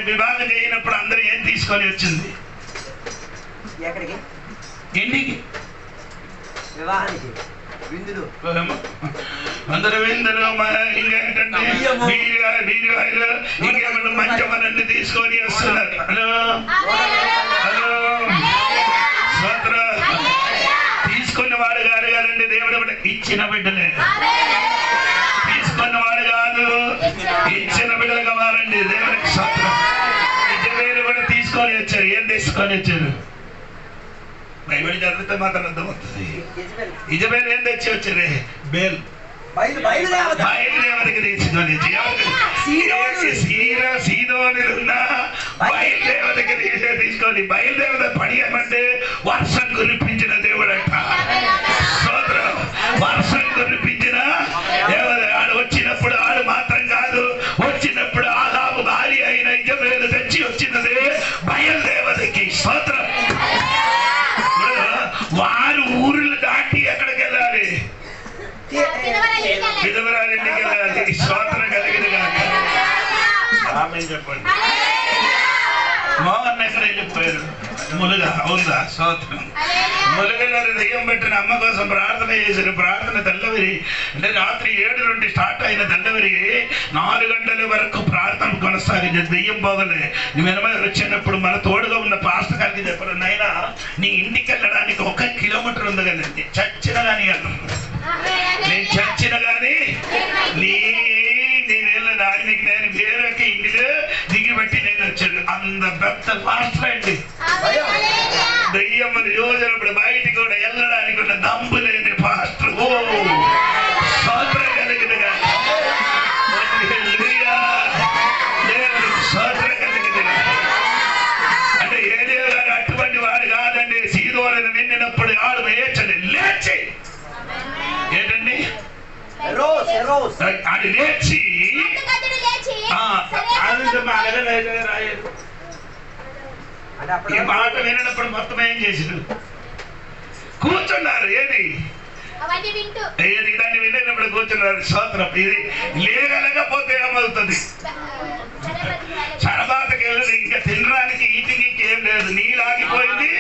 వివాహం చేయనప్పుడు అందరూ ఏం తీసుకొని వచ్చింది? ఎక్కడికి? ఇంటికి వివాహానికి విందులు. అందరు విందులు, ఇంకేంటంటే బీరువాయిలు, ఇంకేమన్నా మంచమనన్ని తీసుకొని వస్తున్నారు. హలో హలో స్తోత్రం. తీసుకున్నవాడు గారు కాదండి, దేవుడు కూడా ఇచ్చిన బిడ్డలే. తీసుకున్నవాడు కాదు, ఇచ్చిన బిడ్డలు కావాలండి. దేవుడికి స్తోత్రం. నిజమేలు కూడా తీసుకొని వచ్చారు. ఏం తీసుకొని వచ్చారు? బైబిల్ చదివితే మాత్రం అర్థమవుతుంది. ఇజబేల్ ఏం తెచ్చి వచ్చారే? బేల్ బయలుదేవతకి తీసుకొని సీదోనులున్న బయలుదేవతకి తీసుకొని బయలుదేవత పడియమంటే వర్షం కురిపించిన దేవుడట. స్తోత్రం. వర్షం కురిపించిన దేవత. ఆడు వచ్చినప్పుడు ఆడు మాత్రం కాదు, వచ్చినప్పుడు ఆహాబు భార్య అయిన ఇజబేలు తెచ్చి వచ్చినది బయలుదేవతకి. స్తోత్రం. వారు ఊర్లు దాటి ఎక్కడికి వెళ్ళాలి? విధవరాలింటికి వెళ్ళాలి. స్తోత్రం కలిగిన చెప్పండి. మోహన్ ఎక్కడ వెళ్ళిపోయారు? ములుగా. అవుందా? స్తోత్రం. ములుగలో దెయ్యం పెట్టిన అమ్మ కోసం ప్రార్థన చేశారు. ప్రార్థన తెల్లవరి అంటే రాత్రి 7 నుండి స్టార్ట్ అయిన తెల్లవరి 4 గంటల వరకు ప్రార్థన కొనసాగింది. దెయ్యం పోగలే. వెనమ వచ్చినప్పుడు మన తోడుగా ఉన్న పాస్టర్ గారికి చెప్పారు, నాయనా నీ ఇంటికి వెళ్ళడానికి 1 కిలోమీటర్ ఉంది కదండి, చచ్చిన కానీ నేను చచ్చిన కానీ నేను ఆయనకి నేను వేరొక ఇంటిలో దిగిపెట్టి నేను వచ్చాను. అంత పెద్ద పాస్టర్ అండి. దెయ్యం యోజనప్పుడు బయటికి కూడా వెళ్ళడానికి ఉన్న దమ్ము లేని పాస్టర్. ఓ స్తోత్రం కలిగిన స్తోత్రం కలిగిన అంటే ఏలియా గారు అటువంటి వాడు కాదండి. సీదోలను నిండినప్పుడు ఆడు వేయచ్చండి. లేచి ఏంటండి అది లేచి ఈ మాట వినప్పుడు మొత్తం ఏం చేసిండు? కూర్చున్నారు. ఏది దాన్ని వినేటప్పుడు కూర్చున్నారు. స్తోత్రం. ఇది లేగలేకపోతే ఏమవుతుంది? చరబాతకి వెళ్ళదు. ఇంకా తినడానికి ఈటింగ్ ఏం లేదు. నీళ్ళు ఆగిపోయింది.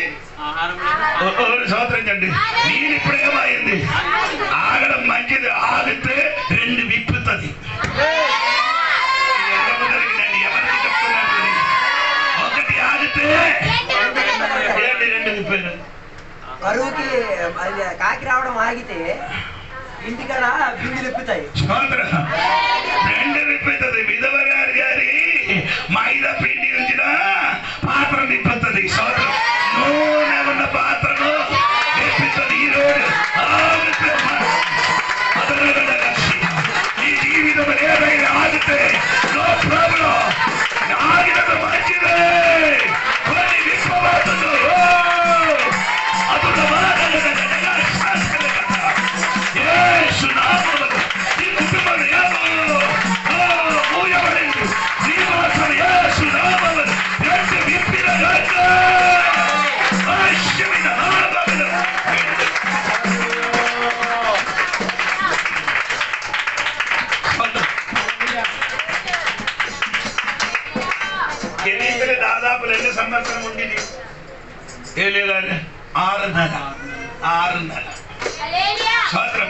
స్తోత్రం అండి. నీళ్ళు ఇప్పుడు ఏమైంది? ఆగడం మంచిది. ఆగితే 2 విప్పుతుంది. ఎవరికి చెప్తున్నారు? 1 ఆగితే 2 విప్పారు. కరువుకి కాకి రావడం ఆగితే ఇంటికాడ బిందులు విప్పుతాయి. 2 విప్పుతుంది. విధవరాలు గారి మైదా పిండి ఉంచిన పాత్ర విప్పుతుంది. నూనె ఉన్న పాత్రను విప్పుతుంది. ఈ రోజు ఈ జీవితం ఏదైనా ఆగితే నో ప్రాబ్లం. ఆగినది మంచిదే. కొన్ని విప్పబడుతుంది. దాదాపు 2 సంవత్సరం ఉండేది. ఏలేగానే 6 నెలలు. స్తోత్రం.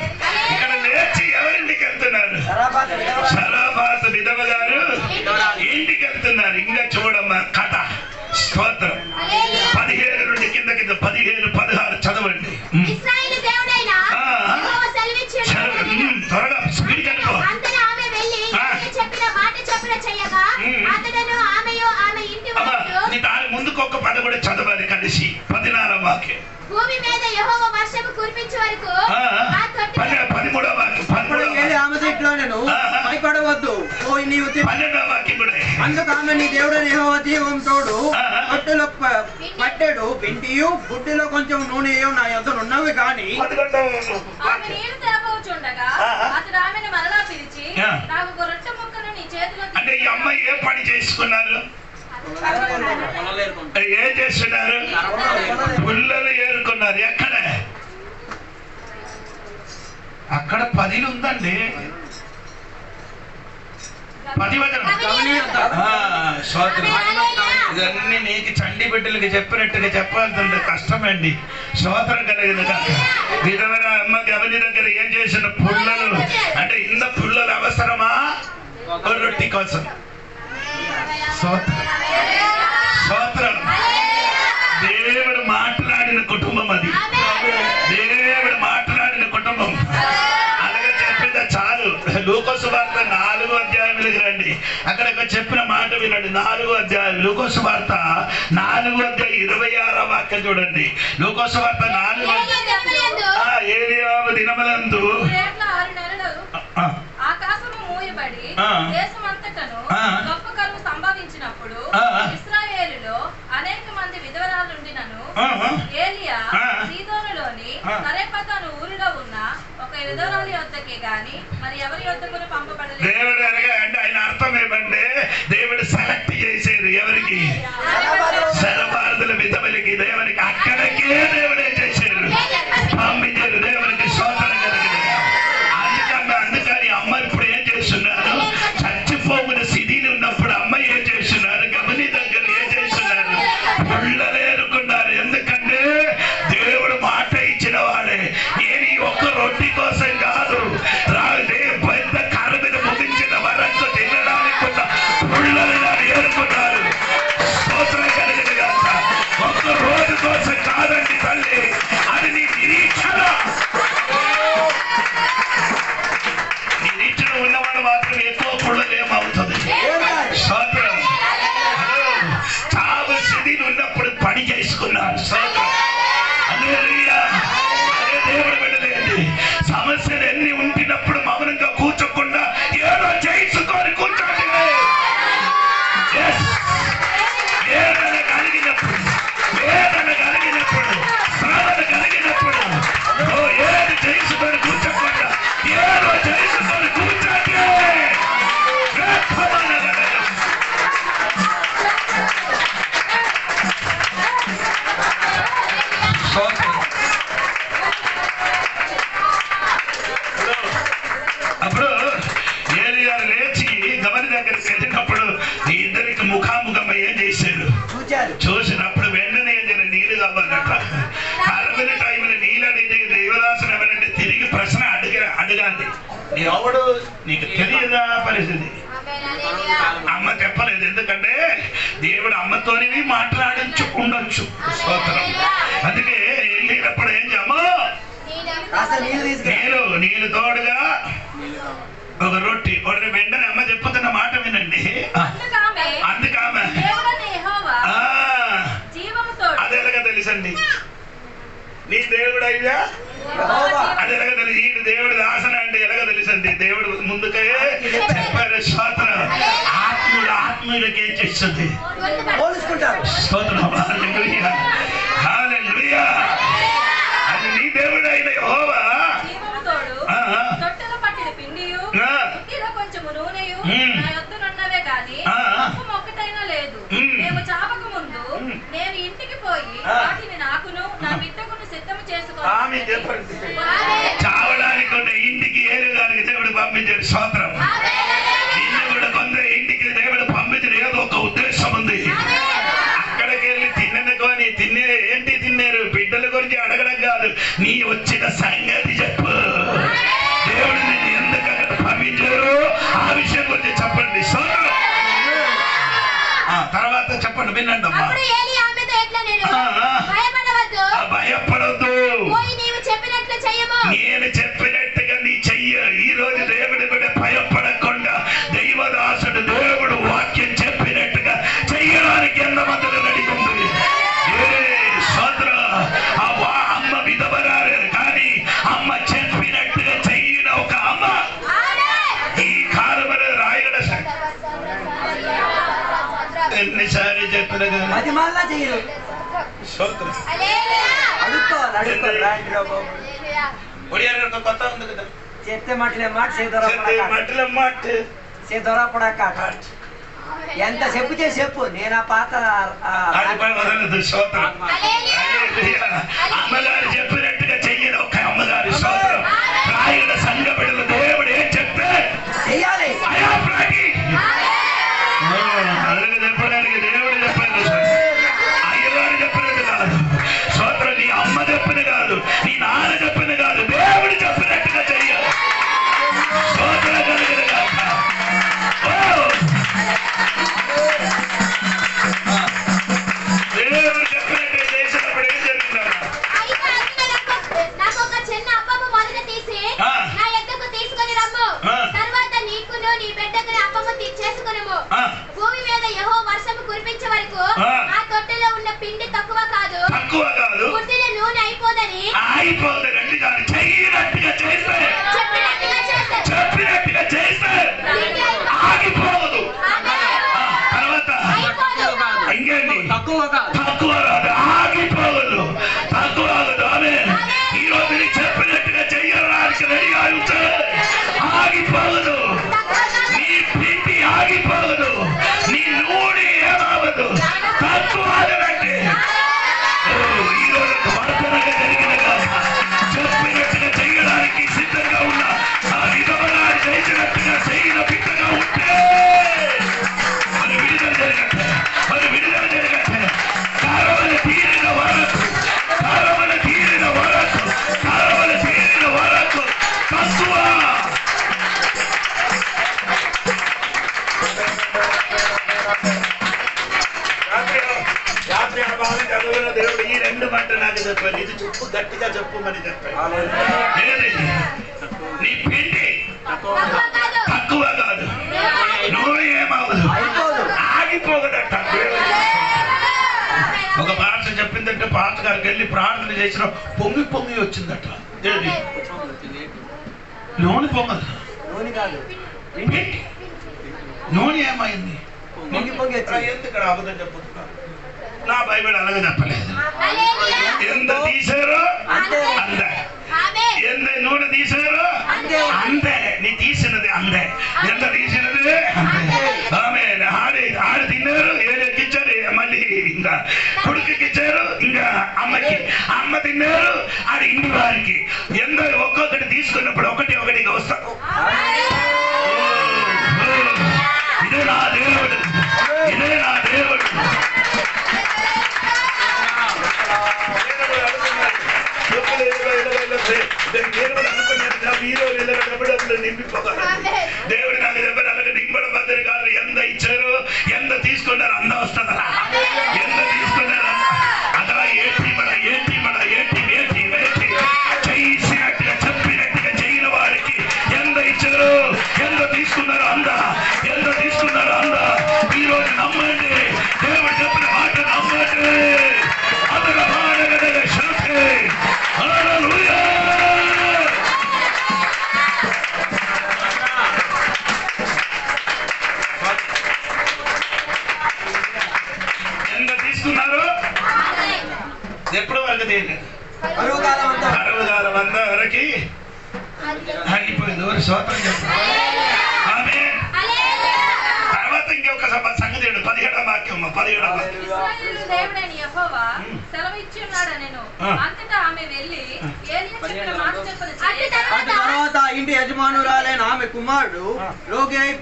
ఇక్కడ లేచి ఎవరింటికి వెళ్తున్నారు? సరాబాత విధవ గారు ఇంటికి వెళ్తున్నారు. ఇంకా చూడమ్మా కథ. స్తోత్రం. 17 నుండి కింద 15, 16 చదవండి. త్వరగా స్పీడ్ వెళ్ళిపో. దాని ముందుకు ఒక పద కూడా చదవాలి కలిసి. 14వ వాక్యం. భూమి మీద యెహోవా వర్షము కురిపించే వరకు 13వ వాక్యం. 13 ఆమె ఇట్లానెను భయపడవద్దు. నీవు 12వ వాక్యం కూడా. అందుకు ఆమె నీ దేవుడైన యెహోవా జీవం తోడు పట్టులో పట్టెడు పిండియు బుడ్డిలో కొంచెం నూనెయు నా యొద్ద ఉన్నవి కానీ ఆమె నీళ్లు తేబోచుండగా అతడు ఆమెను మరలా పిలిచి నాకు ఒక రొట్టె ముక్కను నీ చేతిలో. అంటే ఈ అమ్మాయి ఏ పని చేసుకున్నారు? ఏం చేస్తున్నారు? పుల్లలు ఏరుకున్నారు. ఎక్కడ? అక్కడ 10 ఉందండి. 10 వచనం. ఇవన్నీ నీకు చండి బిడ్డలకి చెప్పినట్టుగా చెప్పాల్సింది కష్టమండి. స్తోత్రం కలిగిన విధమైన అమ్మ గమని దగ్గర ఏం చేసిన పుల్లలు అంటే ఇంత పుల్లలు అవసరమా రొట్టి కోసం. స్తోత్రం. దేవుడు మాట్లాడిన కుటుంబం అది. దేవుడు మాట్లాడిన కుటుంబం. అలాగే చెప్పిందా చాలు. లూకోసు వార్త 4వ అధ్యాయంలోకి రండి. అక్కడ చెప్పిన మాట వినండి. 4వ అధ్యాయం లూకోసు వార్త 4వ అధ్యాయం 26వ వాక్యం చూడండి. లూకోసు వార్త 4వ ఏలియావు దినములందు ఆకాశము మూయబడి దేశమంతటను గొప్ప కరువు సంభవించినప్పుడు ఇశ్రాయేలులో అనేక మంది విధవరాలుండినను ఏలియా సీదోనులోని సరేపత్ అను ఊరిలో ఉన్న ఒక విధవరాలి వద్దకే గాని మరి ఎవరి వద్దకు పంపబడలేదు. దేవుడు అంటే ఆయన అర్థం ఏమంటే దేవుడు సెలెక్ట్ చేసేది ఎవరికి? శరభారతుల విధవలకి, దేవునికి అక్కడికే దేవుడే చేశారు, పంపించారు. దేవునికి స్తోత్రం కలిగింది. అందుకని అమ్మ ఇప్పుడు ఏం చేస్తున్నారు? చచ్చిపోకున్న స్థితిలో ఉన్నప్పుడు అమ్మ ఏం చేస్తున్నారు? గమని దగ్గర ఏం చేస్తున్నారు? పుల్లలేరుకున్నారు. ఎందుకంటే దేవుడు మాట ఇచ్చిన వాడే. ఏది ఒక్క రొట్టి కోసం కాదు, పెద్ద కారు మీద ముగించిన వరకు తినడానికి ఉన్న పుల్లలు ఏరుకున్నారు. స్తోత్రం కలిగిన కాక ఒక్క రోజు కోసం కాదండి తల్లి, అది నీ నిరీక్షణ. నిరీక్షణ ఉన్నవాడు మాత్రం ఎక్కువ పుల్లలేమవుతుంది. స్తోత్రం. చావు స్థితిలో ఉన్నప్పుడు పని చేసుకున్నారు. స్తోత్రం. హల్లెలూయా. అదే దేవుడు పెట్టలేండి. సమస్యలు ఎన్ని ఉంటున్నప్పుడు మౌనంగా కూర్చోకుండా ఏదో చేసుకొని కూర్చోండి. వేదన కలిగినప్పుడు, వేదన కలిగినప్పుడు, సాధన కలిగినప్పుడు ఏది చేసుకొని కూర్చోకుండా ఏదో చేసుకొని కూర్చోండి. అప్పుడు ఏలియా లేచి గమని దగ్గరికి వెళ్ళినప్పుడు ఇద్దరికి ముఖాముఖం ఏం చేశారు? చూసినప్పుడు వెంటనే నీళ్లు కావాలట. అరవిన టైంలో నీళ్ళు అడిగితే దేవదాసులు ఎవరంటే తిరిగి ప్రశ్న అడగాలి. నీ ఎవడు నీకు తెలియదా పరిస్థితి? అమ్మ చెప్పలేదు. ఎందుకంటే దేవుడు అమ్మతోని మాట్లాడించు ఉండొచ్చు. స్తోత్రం. అందుకే వెళ్ళినప్పుడు ఏం చేయమో నీళ్ళు తోడుగా ఒక రొట్టి ఒకటి వెంటనే అమ్మ చెప్పుతున్న మాట వినండి. అందుకామె అది ఎలాగ తెలుసండి? నీ దేవుడు అయ్యా అది ఎలాగ తెలుసు? ఈ దేవుడు దాసన అంటే ఎలాగ తెలుసండి? దేవుడు ముందుకే చెప్పారు. స్తోత్రం. ఆత్మీయులకి ఏం చేస్తుంది? స్తోత్రం. హల్లెలూయా. హల్లెలూయా. అది నీ దేవుడు అయిన యెహోవా కొంచెము నూనెయు నా యొద్దనున్నవే గాని ఒక్కటైనా లేదు. మేము చావక ముందు నేను ఇంటికి పోయి వాటిని నాకును నా బిడ్డకును సిద్ధము చేసుకోవాలి. చావడానికి ఉన్న ఇంటికి ఏరుగానికి దేవుడు పంపించాడు. స్తోత్రం. నిన్ను కూడా కొందరు ఇంటికి దేవుడు పంపించిన ఏదో ఒక ఉద్దేశం ఉంది. అక్కడికి వెళ్ళి తిన్ననుకొని ఏంటి తిన్నారు? బిడ్డల గురించి అడగడం కాదు, నీ వచ్చిన సంగతి చెప్పు. దేవుడు నిన్ను ఎందుకు అక్కడ పంపించారు ఆ విషయం గురించి చెప్పండి. తర్వాత చెప్పండి, వినండి అమ్మా. భయపడద్దు, నేను చెప్పినట్టుగా నీ చెయ్య. ఈ రోజు దేవుడి కూడా భయపడకుండా దైవదాసుడు దేవుడు వాక్యం చెప్పినట్టుగా చెయ్యడానికి ఎంతమంది నడిపింది. అమ్మ విధవరాలు కానీ అమ్మ చెప్పినట్టుగా చెయ్యిన ఒక అమ్మ ఈ కాలంలో రాయగడ ఎన్నిసార్లు చెప్పిన కొత్త ఉంది కదా, చెప్తే మట్లే మాట దొరపడాక ఎంత చెప్పు చేసి చెప్పు. నేను ఆ పాత అమ్మగారు చెప్పినట్టుగా చెయ్యను ఒక అమ్మగారు. రాయుడు తక్కువ కాదు, తక్కువ రాదు, ఆగిపోవదు, తక్కువ ఆగదు. ఆమేన్. ఈ రోజు నీకు చెప్పినట్టుగా చెయ్యడానికి రెడీగా ఉంటే ఆగిపోవదు, నీ పిండి ఆగిపోవదు, నీ నూనె ఏమవదు, తక్కువ ఆగదంటే ఈ రోజు వర్తనగా జరిగిన చెప్పినట్టుగా చెయ్యడానికి సిద్ధంగా ఉన్న ఆ విధవగా చేసినట్టుగా చేయన బిడ్డగా ఉంటే అది విడుదల జరగట్టే, అది విడుదల జరగట్టే. కారవల తీరిన వరకు, కారవల తీరిన వరకు, కారవల తీరిన వరకు తక్కువ. రాత్రి అనుభవం చదువులో దేవుడు ఈ రెండు మాట నాకు చెప్పాలి, ఇది చెప్పు, గట్టిగా చెప్పుమని చెప్పాడు. ఏది? నీ పిండి తక్కువ కాదు, నువ్వు ఏమవదు, ఆగిపోగదట. ఒక భాష చెప్పిందంటే పాత గారికి వెళ్ళి ప్రార్థన చేసిన పొంగి పొంగి వచ్చిందట. ఏది? నూనె పొంగదు, పిండి. నూనె ఏమైంది? ఎందుకు అబద్ధం చెప్పుతున్నారు? నా బైబిల్ అలాగే చెప్పలేదు. ఎంత తీసారో అంతే, ఎంత నూనె తీసారో అంతే, నీ తీసినది అంతే, ఎంత తీసినది అంతే. ఆమె ఆడి తిన్నారు, ఏదెక్కిచ్చారు, మళ్ళీ ఇంకా కొడుకుకి ఇచ్చారు, ఇంకా అమ్మకి, అమ్మ తిన్నారు, ఆడి ఇంటి వారికి. ఎంత ఒక్కొక్కటి తీసుకున్నప్పుడు ఒకటి ఒకటిగా వస్తారు. ఇదే నా దేవుడు, ఇదే నా దేవుడు. దేవుడు నాకు చెప్పారు, అలాగే నింపడం పద్ధతి కాదు. ఎంత ఇచ్చారు, ఎంత తీసుకున్నారు, అంద వస్తుందా? ఎంత తీసుకున్నారు అదా? ఏంటి మన ఏంటి మన ఏంటి ఏంటి ఏంటి చేసినట్టుగా చెప్పినట్టుగా చేయని వారికి ఎంత ఇచ్చారు, ఎంత తీసుకున్నారు అంద, ఎంత తీసుకున్నారు అంద. ఈ రోజు నమ్మండి, దేవుడు చెప్పిన మాట నమ్మండి. అదగ మాడగదగ శాఖే. హల్లెలూయా. ఎంత తీసుకున్నారు? ఎప్పుడు వరకు తీయలేదు, అరవై వరకు ఆగిపోయింది. ఎవరు స్తోత్రం చెప్పారు? ఆమేన్. తర్వాత ఇంకొక సంగతి 17వ వాక్యం, 17వ వాక్యం. ఇశ్రాయేలు దేవుడైన యెహోవా సెలవిచ్చున్నాడనెను. అంతటా ఆమె వెళ్ళి ఏలీయా చెప్పిన మాట చొప్పున చేయగా, అటు తర్వాత ఇంటి యజమానురాలైన ఆమె కుమారుడు రోగి అయి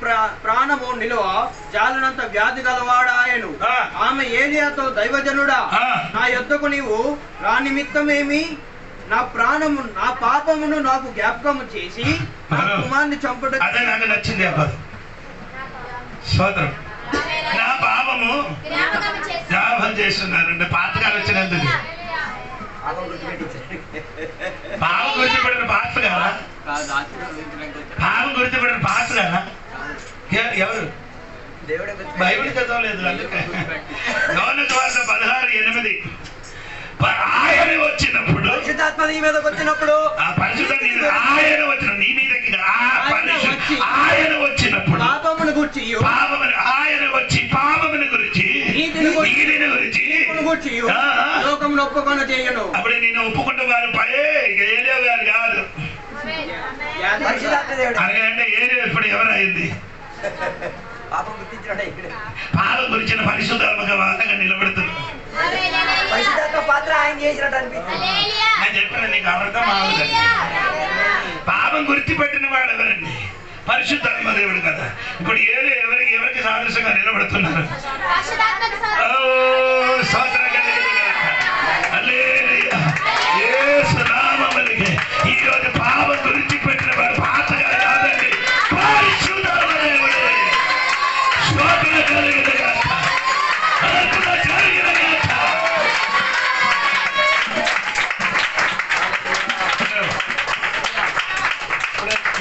ప్రాణము నిలువ జాలనంత వ్యాధి గలవాడాయను. ఆమె ఏలియాతో, దైవజనుడా, నా యొద్దకు నీవు రా నిమిత్తమేమి? నా ప్రాణము, నా పాపమును నాకు జ్ఞాపకము చేసి నా కుమారుని చంపుట. అదే నాకు నచ్చింది అబ్బాయి. స్తోత్రం. నా పాపము జ్ఞాపకం చేస్తున్నారంటే పాతకాలు వచ్చినందుకు పాపం గుర్తుపడిన పాత్ర కదా, పాపం గుర్తుపడిన పాత్ర కదా. ఎవరు? బైబిల్ చదవలేదు. అందుకే యోహాను సువార్త 16:8 ఆయన వచ్చినప్పుడు, పరిశుద్ధాత్మ నీ మీదకి వచ్చినప్పుడు, ఆ పరిశుద్ధ ఆయన వచ్చిన నీ మీదకి ఆయన వచ్చినప్పుడు పాపమును గురించి, పాపమును ఆయన వచ్చి పాపమును గురించి, నీతిని గురించి లోకమును ఒప్పుకొని చేయను. అప్పుడు నేను ఒప్పుకుంటే వారు ఏలియా గారు కాదు. పరిశుద్ధాత్మ దేవుడు అలాగంటే ఏలియా ఇప్పుడు ఎవరైంది? పాపం గుర్తించాడు. పాపం గురించిన పరిశుద్ధాత్మక వాదగా నిలబెడుతున్నాడు. పరిశుద్ధాత్మ పాత్ర ఆయన చేసినట్టు అనిపిస్తుంది. నేను చెప్పిన నీకు అర్థం ఆవుదండి. పాపం గుర్తుపెట్టిన వాడు ఎవరండి? పరిశుద్ధాత్మ దేవుడు కదా. ఇప్పుడు ఎవరికి సాదృశ్యంగా నిలబడుతున్నారు? ఈ రోజు పాపం గురించి పెట్టిన వాడు పాతగా కాదండి, పరిశుద్ధాత్మ దేవుడు. శోధన కలిగిన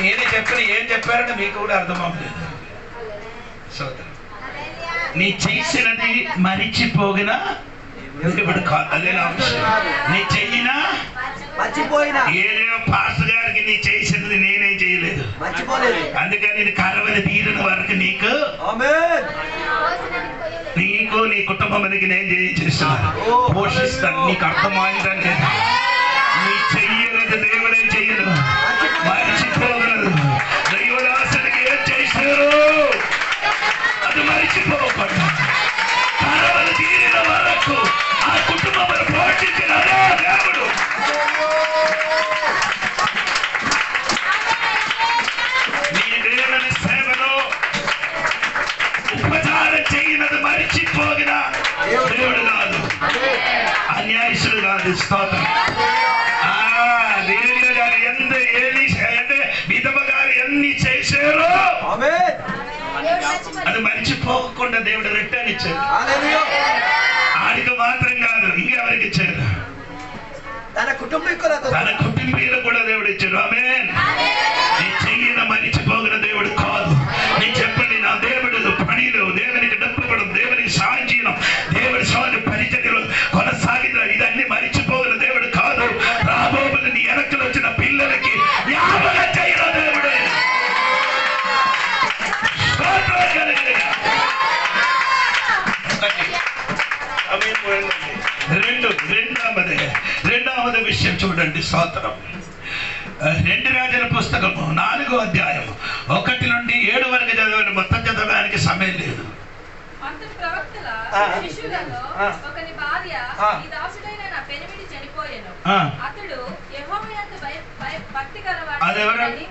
నేనే చెప్పిన ఏం చెప్పారంటే మీకు కూడా అర్థం అవ్వలేదు. సోదరు, నీ చేసినది మరిచిపోగినా అదే నీ చెయ్యినా మర్చిపోయినా ఏదో పాస్టర్ గారికి నీ చేసినది నేనేం చేయలేదు, మర్చిపోలేదు. అందుకని నేను కరవని తీరిన వరకు నీకు ఆమేన్. నీకు నీ కుటుంబానికి నేను చేస్తాను, పోషిస్తాను. నీకు అర్థమైందంటే నీ చెయ్యలేదు దేవుడే చెయ్యను, మరిచిపోగలదు. దైవదాసుడికి ఏం చేశారు అది మరిచిపోకూడదు. తరవలు తీరిన వరకు ఆ కుటుంబం పోషించిన అదే దేవుడు. నీ దేవుని సేవలో ఉపచారం చేయనది మరిచిపోగిన దేవుడు కాదు, అన్యాయసుడు కాదు. స్తోత్రం. దేవుడు గారు ఎంత ఏది అంటే విధవ గారు ఎన్ని చేశారో అది మర్చిపోకుండా దేవుడు రిటర్న్ ఇచ్చాడు. ఆడికి మాత్రం కాదు, ఇంకెవరికి ఇచ్చారు? తన కుటుంబీకులకు కూడా దేవుడు ఇచ్చాడు. ఆమేన్. నీ చెయ్యిన మరిచిపోగిన దేవుడు కాదు. నీ చెప్పండి, నా దేవుడు పనిలో దేవునికి డబ్బుపడం, దేవునికి సాయం చేయడం, దేవుడి స్వామి పరిచర్యలు కొనసాగిన ఇదన్నీ మరిచిపోగిన దేవుడు కాదు. రాబోబులు నీ వెనక్కి వచ్చిన పిల్లలకి జ్ఞాపకం చేయడం దేవుడే. రెండవది విషయం చూడండి. స్తోత్రం. 2 రాజుల పుస్తకము 4వ అధ్యాయము 1 నుండి 7 వరకు చదవండి. మొత్తం చదవడానికి సమయం లేదు. అంతటి ప్రవక్తల శిష్యులలో ఒకని భార్య ఈ దాసుడైన నా పెనిమిటి చనిపోయెను. అతడు యెహోవా యందు భక్తి గలవాడు. అదెవరండి?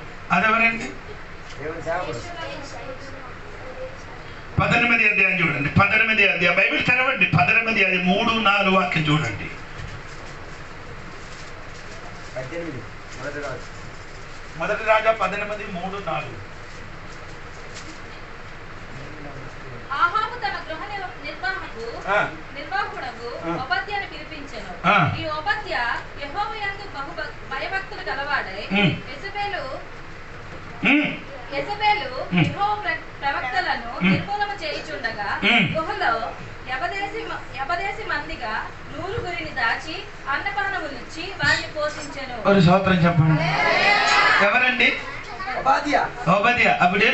18వ అధ్యాయం చూడండి. 18వ అధ్యాయం బైబిల్ చదవండి. 18వ అధ్యాయం 3-4 వాక్యం చూడండి. మొదటి రాజా 18:3-4. ఆహాబు తన గృహ నిర్వాహకుడగు ఓబద్యాను పిలిపించెను. ఈ ఓబద్య యెహోవా యందు బహు భయభక్తులు గలవాడై యెజబెలు యెహోవా ప్రవక్తలను నిర్మూలన చేయుచుండగా గుహలో యబదేశి మందిగా 100 గురిని దాచి అన్నపానములిచ్చి వారిని పోషించెను. ఒక స్తోత్రం చెప్పండి. ఎవరండి? ఓబద్యా. అప్పుడు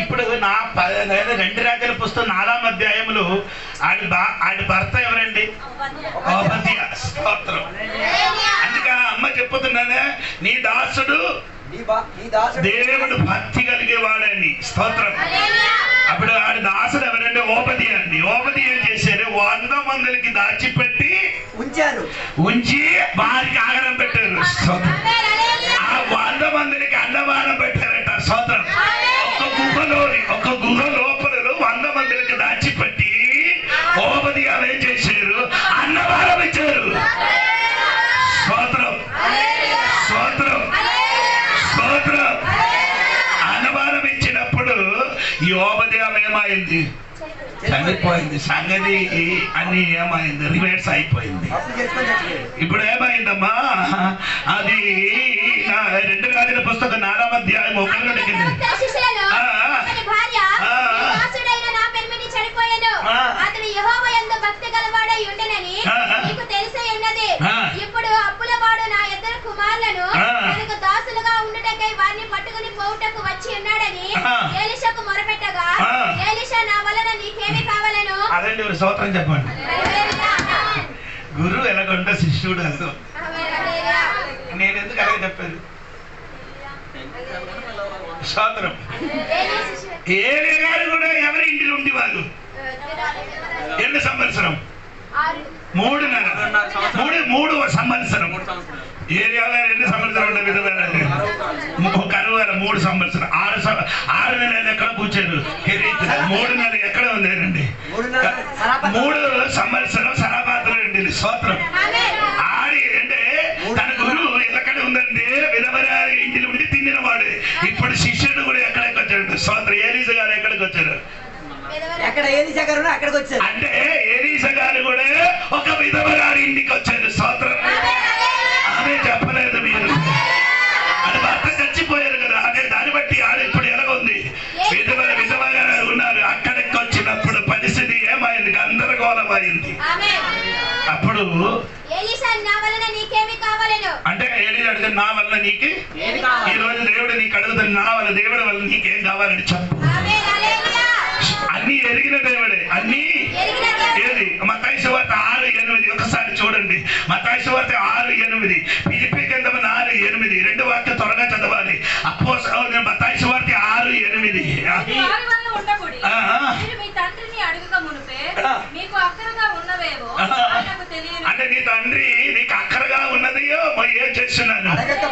ఇప్పుడు 2 రాజుల పుస్తకం 4వ అధ్యాయంలో ఆడి భర్త ఎవరండి? ఓబద్యా. స్తోత్రం. అందుకే అమ్మ చెప్పుతున్నానే, నీ దాసుడు దేవుడు భక్తి కలిగేవాడని. స్తోత్రం. అప్పుడు ఆడి దాసుడు ఎవరంటే ఓబద్యా అండి. ఓబద్యా ఏం చేశారు? 100 మందికి దాచిపెట్టి ఉంచి వారికి ఆహారం పెట్టారు. స్తోత్రం. ఆ 100 మందికి అన్నపానం పెట్టారట. స్తోత్రం. ఒక గుహ లోపల 100 మందికి దాచిపెట్టి ఓబద్యా ఏం చేశారు? అన్నపానం ఇచ్చారు. స్తోత్రం. స్తోత్రం. స్తోత్రం. అన్నపానం ఇచ్చినప్పుడు ఈ ఓబద్యా ఏమైంది? చనిపోయింది. సంగతి అన్ని ఏమైంది? రివర్స్ అయిపోయింది. ఇప్పుడు ఏమైందమ్మా? అది 2 రాజుల పుస్తకం 4వ అధ్యాయం 1 నుండి అతడు యెహోవా యందు భక్తి గలవాడై ఉండెనని నీకు తెలిసే ఉన్నది. ఇప్పుడు అప్పులవాడు నా 2 కుమారులను తనకు దాసులుగా ఉండుటకై వారిని పట్టుకుని పోవుటకు వచ్చి ఉన్నాడని ఎలీషాకు మొరపెట్టగా, ఎలీషా నా వలన నీకేమి కావాలను? అదండి ఒక స్తోత్రం చెప్పండి. గురువు ఎలాగొంట శిష్యుడు అంటూ నేను ఎందుకు అలాగే చెప్పాను? స్తోత్రం. ఏలీ గారు కూడా ఎవరి ఇంటిలో ఉండేవారు? ఎన్ని సంవత్సరం? 3 సంవత్సరం. ఏరియా గారు ఎన్ని సంవత్సరం ఉండే విధంగా కరువు 3 సంవత్సరం. 6 నెలలు ఎక్కడ కూర్చారు? 3 నెలలు ఎక్కడ ఉందేనండి? 3 సంవత్సరం సరాపాత్ర అండి. స్తోత్రం. ఆడి అంటే తన గురువు ఎక్కడ ఉందండి? విధవరాలి ఇంటిలో ఉండి తిన్నినవాడు. ఇప్పుడు శిష్యుడు కూడా ఎక్కడికి వచ్చాడు? స్తోత్రం. ఎలీషా గారు ఎక్కడికి వచ్చారు? అంటే ఎలీషా గారు కూడా ఒక విధవరాలి ఇంటికి వచ్చారు. స్తోత్రం. ఆమె చెప్పలేదు మీరు. అది భర్త చచ్చిపోయారు కదా, అదే దాన్ని బట్టి ఆడ ఇప్పుడు ఎలాగుంది? విధవగా ఉన్నారు. అక్కడికి వచ్చినప్పుడు పరిస్థితి ఏమైంది? గందరగోళమైంది. అప్పుడు అంటే ఎలీషా అడిగితే నా వల్ల నీకు ఈ రోజు దేవుడు నీకు అడుగుతాడు, నా వల్ల దేవుడి వల్ల నీకేం కావాలని చెప్పు. అన్ని ఎరిగిన దేవుడే, అన్ని మత్తయి సువార్త 6:8 ఒకసారి చూడండి. మత్తయి సువార్త 6:8, ఫిలిప్పీ గ్రంథం 4:8. 2 వాక్యం త్వరగా చదవాలి. మత్తయి సువార్త 6:8. అంటే నీ తండ్రి నీకు అక్కరగా ఉన్నదియో ఏం చేస్తున్నాను అడగక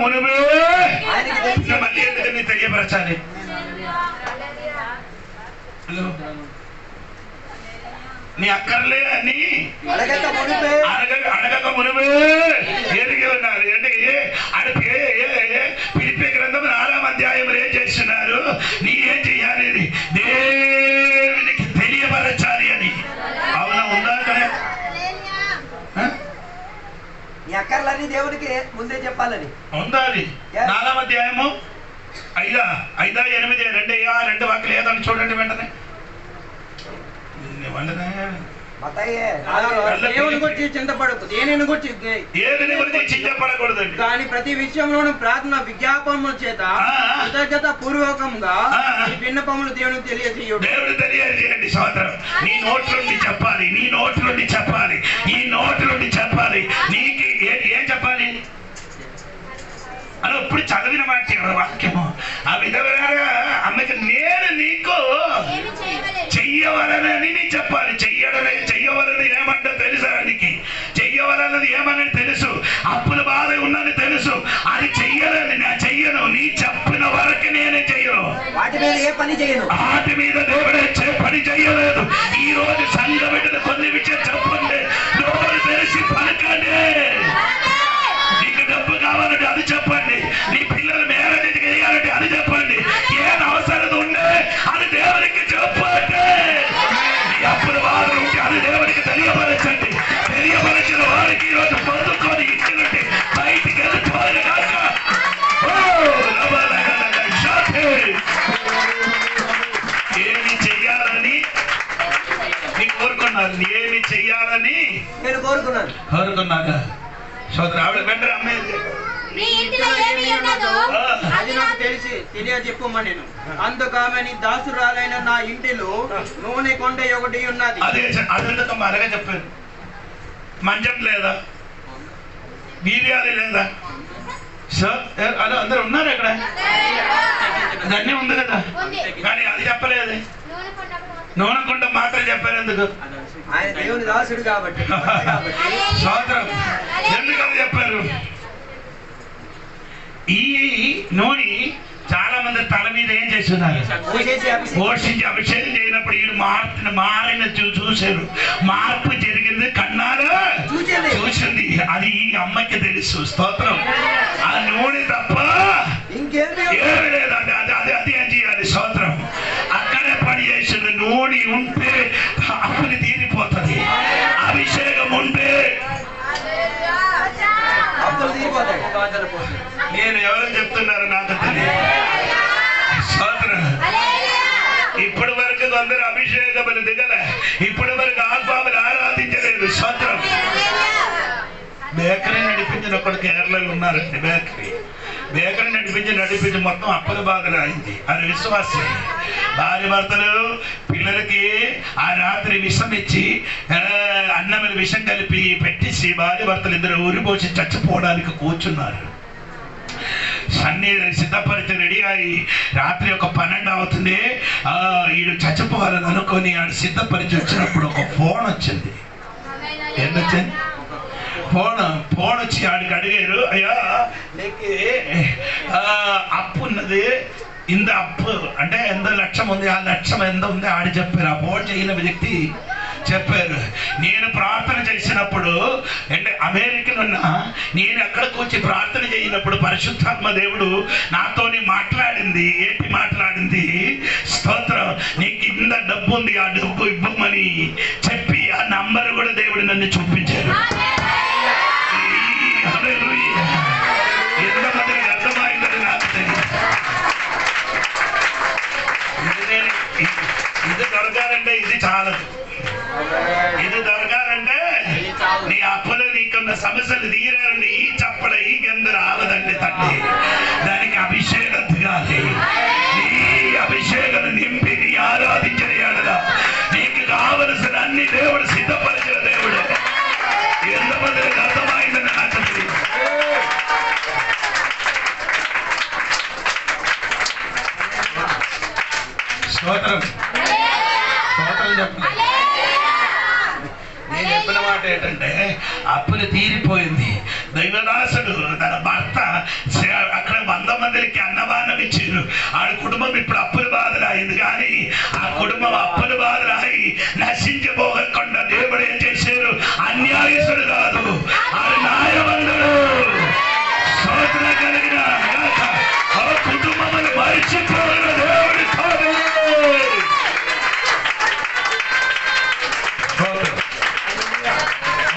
మునుపే మళ్ళీ ఎందుకు నీ తెలియపరచాలి? నీ అక్కర్లే అని అడగక మునుపే ఎరిగి ఉన్నారు. అంటే అడిగే ఫిలిప్పీ గ్రంథం 4వ అధ్యాయంలో ఏం చేస్తున్నారు? నీ ఏం చెయ్యాలి? దేవునికి తెలియపరచాలి అని. అవునా? ఉందా అక్కడ? నీ అక్కర్లన్నీ దేవునికి ముందే చెప్పాలని ఉందా? అది 4వ అధ్యాయము 5:8 2 వాక్యం ఏదని చూడండి వెంటనే. దేవుని గురించి చింతపడకు, దేనిని గురించి చింతపడకూడదు. కానీ ప్రతి విషయంలోనూ ప్రార్థన విజ్ఞాపనముల చేత కృతజ్ఞత పూర్వకంగా విన్నపములు దేవునికి తెలియజేయుడు. దేవుడు తెలియజేయండి సోదరం. నీ నోట్లుండి చెప్పాలి, నీ నోట్లుండి చెప్పాలి, ఈ నోట్లుండి చెప్పాలి. నీకు ఏం చెప్పాలి అని ఇప్పుడు చదివిన మాట వాక్యము. ఆ విధంగా అమ్మకి నేను నీకు చెయ్యవలనని నీ చెప్పాలి. చెయ్యవలని ఏమంటో తెలుసా? నీకు చెయ్యవలన్నది ఏమని తెలుసు? అప్పుల బాధ ఉన్నది తెలుసు. అది చెయ్యాలని నా చెయ్యను. నీ చెప్పిన వరకు నేనే చెయ్యను. వాటి మీద ఏ పని చేయను. వాటి మీద దేవుడే పని చెయ్యలేదు. ఈ రోజు సంఘ బిడ్డలు కొన్ని విషయం చెప్పండి, నోరు తెలిసి పలకండి. నీకు డబ్బు కావాలంటే అది చెప్పండి. నీ పిల్లలు మ్యారేజ్ చేయాలంటే అది చెప్పండి. ఏం అవసరం ఉండే అది దేవునికి చెప్పండి. నీ అప్పుల బాధ ఉంటే అది దేవునికి తెలియపరచండి. తెలియపరిచిన వారికి ఈరోజు పొందుకొని ఇంటి నుండి బయటికి వెళ్ళిపోవాలి కాక. ఏమి చెయ్యాలని నీకు కోరుకున్నారు? ఏమి చెయ్యాలని నేను కోరుకున్నాను. సోదరు ఆవిడ వెంటనే అమ్మాయి అది నాకు తెలియజెప్పమని నేను. అందుకామని దాసురాలైన నా ఇంటిలో నూనె కొండ ఒకటి ఉన్నది. అదెందుకమ్మా అలాగే చెప్పారు? మంచం లేదా? వీర్యాలు లేదా? అలా అందరూ ఉన్నారు ఇక్కడ. అన్నీ ఉంది కదా, కానీ అది చెప్పలేదు. నూనె కొండ మాత్రం చెప్పారు. ఎందుకు? ఆయన దేవుని దాసుడు కాబట్టి. సోదరం ఎందుకు అది చెప్పారు? ఈ నూనె చాలా మంది తల మీద ఏం చేస్తున్నారు? పోషించి అభిషేకం చేయనప్పుడు వీళ్ళు మారిన చూశారు. మార్పు జరిగింది, కన్నాలు చూసింది. అది ఈ అమ్మకి తెలుసు. స్తోత్రం. ఆ నూనె తప్ప ఏమి లేదండి. అది ఏం చేయాలి? స్తోత్రం. అక్కడే పని చేసింది. నూనె ఉంటే అప్పుని తీరిపోతుంది. అభిషేకం ఉంటే నేను ఎవరు చెప్తున్నారు నాకు తెలియదు. ఇప్పటి వరకు కొందరు అభిషేకములు దిగల. ఇప్పటి వరకు ఆత్మలు ఆరాధించలేదు. స్వత్రం. బేకరీ నడిపించిన ఒకడు కేరళలో ఉన్నారండి. బేకరీ నడిపించి మొత్తం అప్పుల బాధలు అయింది. అది విశ్వాసం. భార్య భర్తలు పిల్లలకి ఆ రాత్రి విషం ఇచ్చి అన్నములు విషం కలిపి పెట్టేసి భార్య భర్తలు ఇద్దరు ఊరిపోసి చచ్చిపోవడానికి కూర్చున్నారు. సన్నిధి సిద్ధపరిచి రెడీ అయ్యి రాత్రి 12 అవుతుంది. వీడు చచ్చిపోవాలని అనుకొని ఆడు సిద్ధపరిచి వచ్చినప్పుడు ఒక ఫోన్ వచ్చింది. ఎందుకు ఫోన్ వచ్చి ఆడికి అడిగారు, అయ్యా నీకు అప్పు ఉన్నది, ఇంత అప్పు అంటే ఎంత లక్ష్యం ఉంది, ఆ లక్ష్యం ఎంత ఉంది ఆడి చెప్పారు. ఆ ఫోన్ చేయని వ్యక్తి చెప్పారు. నేను ప్రార్థన చేసినప్పుడు అంటే అమెరికన్ ఉన్నా నేను ఎక్కడ కూర్చి ప్రార్థన చేయనప్పుడు పరిశుద్ధాత్మ దేవుడు నాతోని మాట్లాడింది. ఏంటి మాట్లాడింది? స్తోత్రం. నీకు ఇంత డబ్బు ఉంది, ఆ డబ్బు ఇవ్వమని చెప్పి ఆ నంబర్ కూడా దేవుడు నన్ను చూపించారు. ఎంతమందికి అర్థమైందని నాకు తెలియదు. ఇది దొరకాలంటే ఇది చాలదు. ఇది దొరకాలంటే నీ అప్పులు నీకున్న సమస్యలు తీరాలంటే ఈ చప్పడ ఈ గంధ రావదండి తండ్రి. దానికి అభిషేకం దిగాలి. నీ అభిషేకం నింపి నీ ఆరాధించలేదా నీకు కావలసిన అన్ని ఏంటంటే అప్పులు తీరిపోయింది. దైవదాసుడు తన భర్త అక్కడ 100 మందికి అన్నపానం ఇచ్చారు. ఆడ కుటుంబం ఇప్పుడు అప్పుల బాధలు అయింది. కానీ ఆ కుటుంబం అప్పుల బాధలు అయి నశించిపోకుండా దేవుడు ఏం చేశారు? అన్యాయసుడు కాదు, ఆడు న్యాయవంతుడు. స్తోత్రం కలిగిన ఆ కుటుంబములు మరిచిపోయిన దేవుడి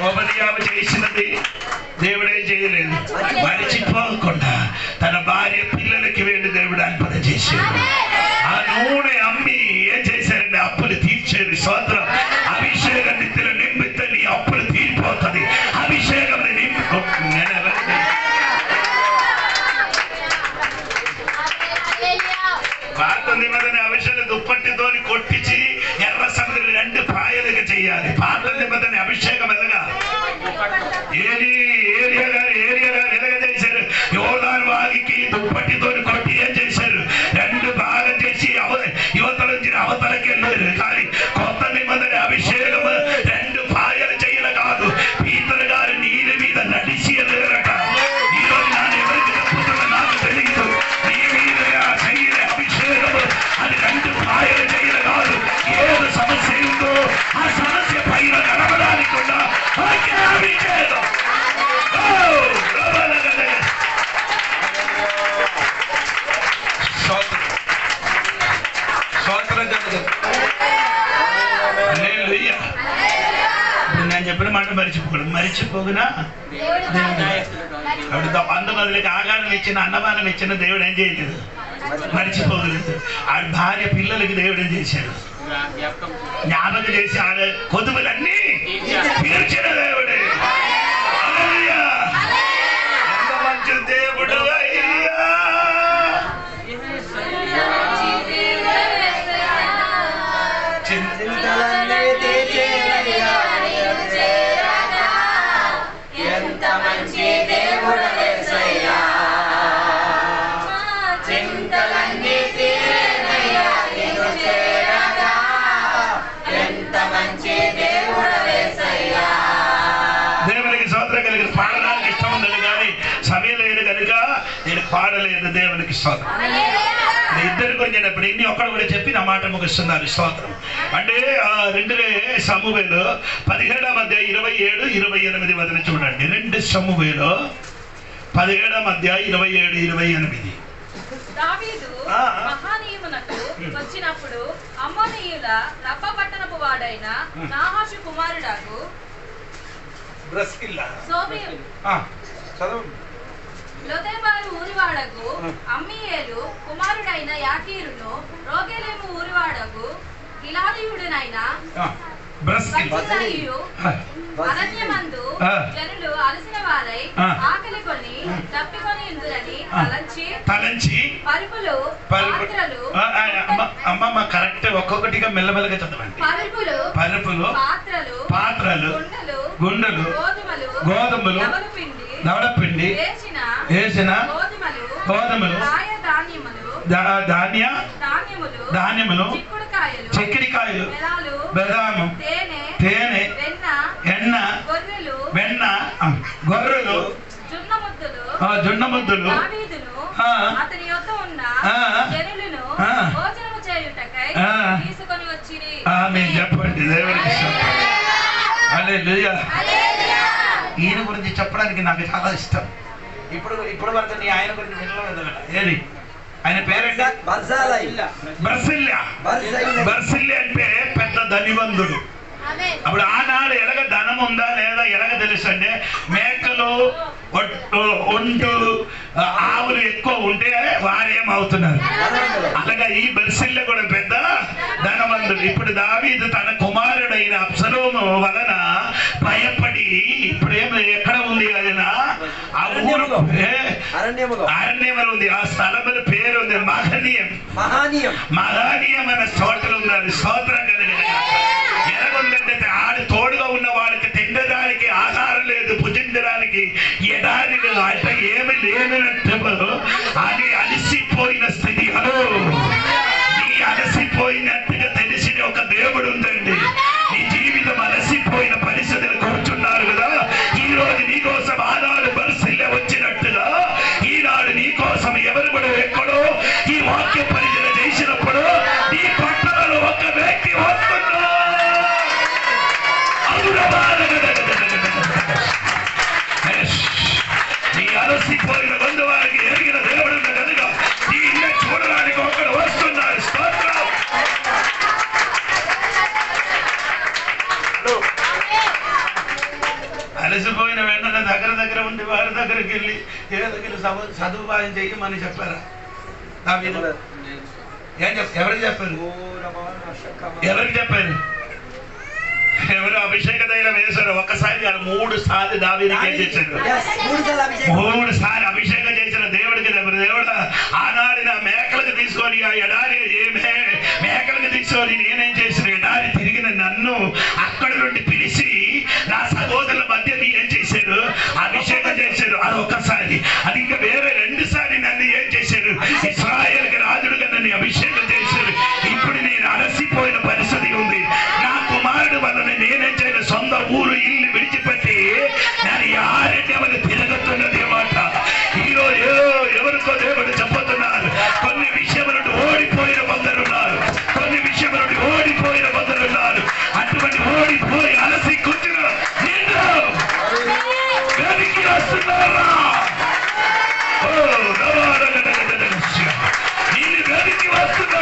ఓబద్యావు చేసినది దేవుడే చేయలేదు. మరిచిపోకుండా తన భార్య పిల్లలకి వెళ్ళి దేవుడు అర్పణ చేశాడు. ఆ నూనె అమ్మి ఏం చేశారండి? అప్పులు తీర్చేది. స్తోత్రం. అభిషేకం నిత్యలో నింపితే నీ అప్పులు తీరిపోతుంది. అభిషేకం పాత నిబంధన అభిషేకం దుప్పటితోని కొట్టించి ఎర్ర సముద్రం 2 పాయలుగా చేయాలి. పాత నిబంధన అభిషేకం ఎలాగా ఏరియా గారు ఎలాగ చేశారు? యోర్దాను వాగికి దుప్పటితోని కొట్టి ఏం చేశారు? 2 భాగం చేసి యువతల నుంచి అవతలకి వెళ్ళారు. కానీ కొత్త నిబంధన అభిషేకం 2 పాయలు చేయడం కాదు. పీతరు గారు నీళ్ళ మీద నడిచి వెళ్ళారట. ఈరోజు ನಾನು ఎవరికి చెప్పుతున్నా నాకు తెలియదు. నీ మీద చేయలే అభిషేకం అది 2 పాయలు చేయడం కాదు. ఏది సమస్య ఉందో ఆ సమస్య పైన నడవడానికి కూడా అభిషేకం. నేను చెప్పిన మాట మరిచిపోగునా అప్పుడు 100 మందికి ఆహారం ఇచ్చిన అన్నపానం ఇచ్చిన దేవుడు ఏం చేయలేదు? మరిచిపోగలేదు. ఆ భార్య పిల్లలకి దేవుడు ఏం చేశాడు? జ్ఞాపకం చేసి ఆ కొదువులన్నీ తీర్చిన దేవుడే. ఎంత మంచి దేవుడు అయ్యా. ఎంత మంచి దేవుడు యేసయ్యా. చింతలన్నీ తీరేనయ్యా నిన్ను చేరగా. ఎంత మంచి దేవుడు యేసయ్యా. దేవునికి స్తోత్రం కలిగిన పాడడానికి ఇష్టం ఉందని కానీ సమయం లేదు కనుక నేను పాడలేదు. దేవునికి స్తోత్రం. ఇద్దరు కొంచెప్పుడు ఇన్ని ఒక్కడు కూడా చెప్పి నా మాట ముగిస్తున్నారు. స్తోత్రం. అంటే 2 సమూవేలు 17వ అధ్యాయం 27, 28 వదిలి చూడండి. 2 సమూవేలు 17వ అధ్యాయం 27, 28. దావీదు మహానీయునకు వచ్చినప్పుడు అమ్మోనీయుల రబ్బ పట్టణపు వాడైన నాహాషు కుమారుడాగు లొదెబారు ఊరివాడగు అమ్మీయేలు కుమారుడైన యాకీరును రోగెలేము ఊరివాడగు గిలాదీయుడనైన అరణ్యమందు జనులు అలసిన వారై ఆకలి కొని తప్పికొని ఇందులని తలంచి పరుపులు పాత్రలు అమ్మమ్మ కరెక్ట్ ఒక్కొక్కటిగా మెల్లమెల్లగా చదవండి. పరుపులు పాత్రలు గుండెలు గోధుమలు నవడపిండి వేసిన గోధుమలు ధాన్యములు చెక్కిడికాయలు బెదాము తేనె ఎన్న వెన్న గొర్రెలు జొన్న ముద్దలు అతని యొద్ద ఉన్న జనులను భోజనము చేయుటకై తీసుకొని వచ్చిరి. ఆమేన్ చెప్పండి. దేవునికి హల్లెలూయా. ఈయన గురించి చెప్పడానికి నాకు చాలా ఇష్టం. ఇప్పుడు వరకు నీ ఆయన గురించి వినలేదు కదా. ఏది ఆయన పేరేంట? బర్సిల్లి అంటే పెద్ద ధనివంతుడు. అప్పుడు ఆనాడు ఎలాగ ధనం ఉందా లేదా ఎలాగ తెలుసు అంటే మేకలు ఒంటు ఆవులు ఎక్కువ ఉంటే వారేమవుతున్నారు. అలాగా ఈ బర్సిల్లె కూడా పెద్ద ధనవంతుడు. ఇప్పుడు దావీదు తన కుమారుడైన అబ్షలోము వలన భయపడి ఇప్పుడు ఎక్కడ ఉంది ఆయన? ఆ ఊరు అరణ్యములు ఉంది. ఆ స్థలముల పేరు ఉంది మహానీయం అనే చోటలు ఉన్నారు. స్తోత్రం కలిగిన ఎలాగుందంటే ఆడు తోడుగా ఉన్న వాడికి తినడానికి ఆహారం లేదు, భుజించడానికి ఎడారి అంటే ఏమి లేనట్టు అది అలసిపోయిన స్థితి. హలో, నీ అలసిపోయినట్టుగా తెలిసిన ఒక దేవుడు ఉందండి. నీ జీవితం అలసిపోయిన పరిస్థితులు కూర్చున్న నీ అలసిపోయిన బంధు వారికి ఎరిగిన దేవుడు కనుక ఈ ఇల్లు చూడడానికి ఒకడు వస్తున్నారు. స్తోత్రం. అలసిపోయిన వెంటనే దగ్గర ఉండి వారి దగ్గరికి వెళ్ళి దగ్గర చదువు బాగా చెయ్యమని చెప్పారా? ఎవరికి చెప్పారు? ఎవరికి చెప్పారు? ఎవరు అభిషేక తైలం వేశారు? ఒక్కసారి కాదు 3 సార్లు దావీదుకి ఏం చేశారు? 3 సార్లు అభిషేకం చేసిన దేవుడికి దేవుడు ఆనాడు నా మేకలకు తీసుకొని ఆ ఎడారి మేకలకు తీసుకొని నేనేం చేసిన ఎడారి తిరిగిన నన్ను అక్కడి నుండి పిలిచి నా సహోదరుల మధ్య ఏం చేశారు? అభిషేకం చేశారు. అది ఒక్కసారి. అది ఇంకా వేరే 2 సార్లు నన్ను ఏం చేశారు? ఇశ్రాయేలుకి రాజుడుగా నన్ను అభిషేకం చేశారు. ఇప్పుడు నేను అలసిపోయిన పరిస్థితి ఉంది. నా కుమారుడు వల్ల నేనేం చేయను? సొంత ఊరు ఇల్లు విడిచిపెట్టి నేను యారెడ్డి తిరగతున్నది మాట. ఈరోజు ఎవరికో దేవుడు చెప్పతున్నారు. కొన్ని విషయముల నుండి ఓడిపోయిన కొందరున్నారు. కొన్ని విషయముల నుండి ఓడిపోయిన కొందరున్నారు. అటువంటి ఓడిపోయి అలసి కూర్చున్న నిన్ను వెనక్కి వస్తున్నారా? నిన్ను వెనక్కి వస్తున్నారు.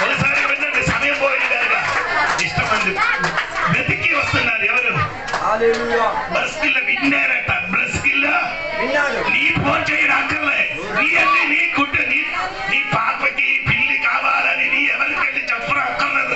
ఒకసారి వినండి, సమయం పోయింది కనుక ఇష్టమంది వెతికి వస్తున్నారు. ఎవరు? బ్రస్కిల్ విన్నారట. బ్రస్కిల్ నీ ఫోన్ చేయడం అక్కర్లే. నీ అన్ని నీ గుడ్డ నీ పాపకి పిల్లి కావాలని నీ ఎవరికి వెళ్ళి చెప్పడం అక్కర్లేదు.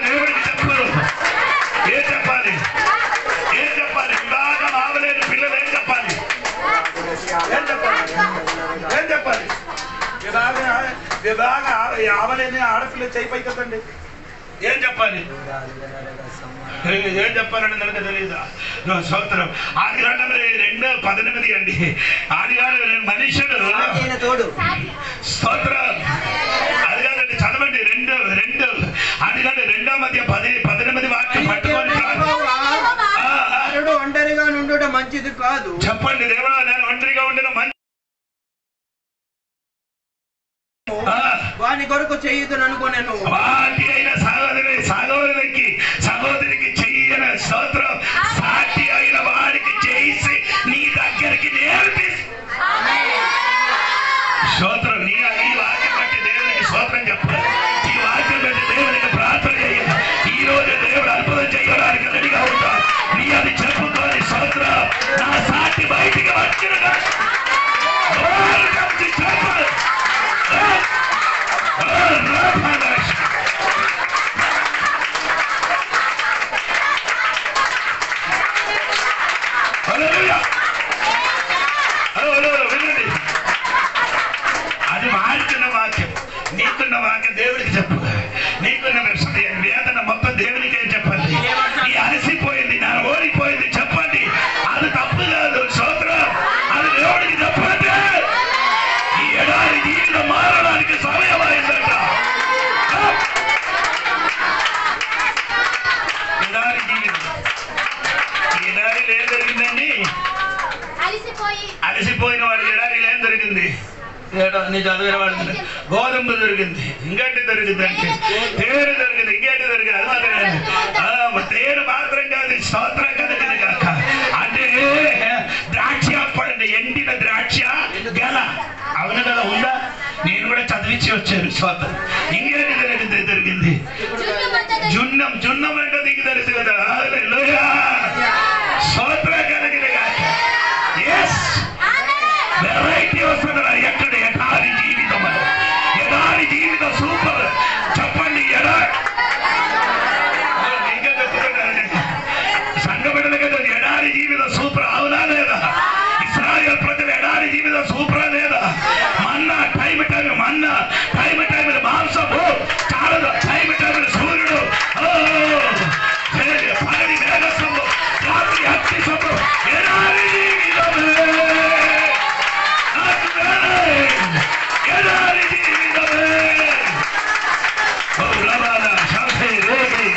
దేవుడికి చెప్పరా? ఆవలేని ఆడపిల్ల చేయి పై కదండి. ఏం చెప్పాలి? ఏం చెప్పాలని నాకు తెలియదా? స్తోత్రం. ఆదికాండం 2:18 అండి. ఆదికాండం మనుషుడు స్తోత్రం. అది కాదండి, చదవండి. 2 ఆదికాండం 2:18 వాక్యం పట్టుకొని ఒంటరిగా నుండుట మంచిది కాదు. చెప్పండి. దేవా, నేను ఒంటరిగా ఉండడం మంచి వాని కొరకు చెయ్యదు అనుకోనేను. వాటి అయిన సహోదరికి చెయ్యన స్తోత్రం. సాటి అయిన వాడికి చేసి నీ దగ్గరికి స్తోత్రం. నీ వాక్యం బట్టి దేవునికి స్తోత్రం చెప్పాలి. ఈ వాక్యం బట్టి దేవునికి ప్రార్థన చేయాలి. ఈ రోజు దేవుడు అద్భుతం చేయడానికి రెడీగా ఉంటాడు. నీ అది చెప్పుకొని స్తోత్రం. నా సాటి బయటికి వచ్చిన చెప్పాలి. వినండి, అది మారుతున్న వాక్యం. నీకున్న వాక్యం దేవుడికి చెప్పు. నీకున్న వేదన మొత్తం దేవునికే చెప్పండి. నీ అలసిపోయింది, నా ఓడిపోయింది చెప్పండి. అది తప్పు కాదు. స్తోత్రం. అది దేవుడికి చెప్పండి. ఈ ఎడారి జీవితం మారడానికి సమయం అయిందట. ఎడారి జీవితం. ఎడారిలో ఏం జరిగిందండి? అలసిపోయిన వాడు ఎడారిలో ఏం జరిగింది? నీ చదివిన వాడు గోధుమ దొరికింది. ఇంకటి దొరికింది అంటే తేరు దొరికింది. ఇంకటి దొరికింది. అది మాత్రం తేరు మాత్రం కాదు. స్తోత్రం కలిగింది కాక. అంటే ద్రాక్ష పడింది. ఎండిన ద్రాక్ష గల. అవును కదా? ఉందా? నేను కూడా చదివించి నుంచి వచ్చారు. సోదరు ఇంకేంటి జరిగింది? జున్నం అంటే నీకు తెలుసు కదా. హల్లెలూయా, స్తోత్రం కలిగిన గాక. ఎస్, వెరైటీ వస్తుందా? ఎక్కడ ఎడారి జీవితం, ఎడారి జీవితం సూపర్. చెప్పండి, సంఘ బిడ్డలు కదా, ఎడారి జీవితం సూపర్ అవునా లేదా? ఇశ్రాయేలు ప్రజలు ఎడారి జీవితం సూపరా లేదా? మన్నా టైం మన్నా టైం మాంసము చాలదు, టైం సూర్యుడు, పగడి మేఘస్తంభం, రాత్రి అగ్ని స్తంభం, ఎడారి జీవితమే, ఎడారి జీవితమే. రవాణా శాంతి రేగి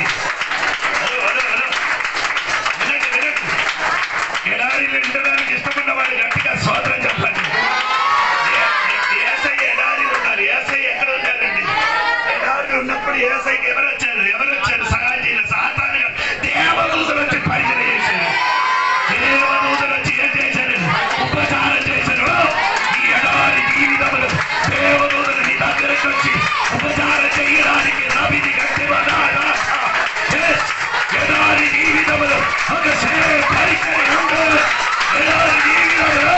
ఎడారిలో ఉండడానికి ఇష్టపడిన వాళ్ళు గట్టిగా స్తోత్రం చెప్పండి. ఏసై ఎడారిలో ఉన్నారు. ఏసై ఎక్కడ ఉన్నారండి? ఎడారిలో ఉన్నప్పుడు ఏసైకి ఎవరు వచ్చారు? సహాయం సాతాను దేవదూతలు వచ్చి పరిచయం చేశారు. దేవదూతలు వచ్చి ఏం చేశారు? ఉపచారం చేశారు. ఈ ఎడారి జీవితంలో దేవదూతలు నీ దగ్గరకు వచ్చి ఉపచారం చేయడానికి నవిది గట్టి ఎడారి జీవితంలో ఒక సేవ పరిచయం ఉంది. ఎడారి జీవితంలో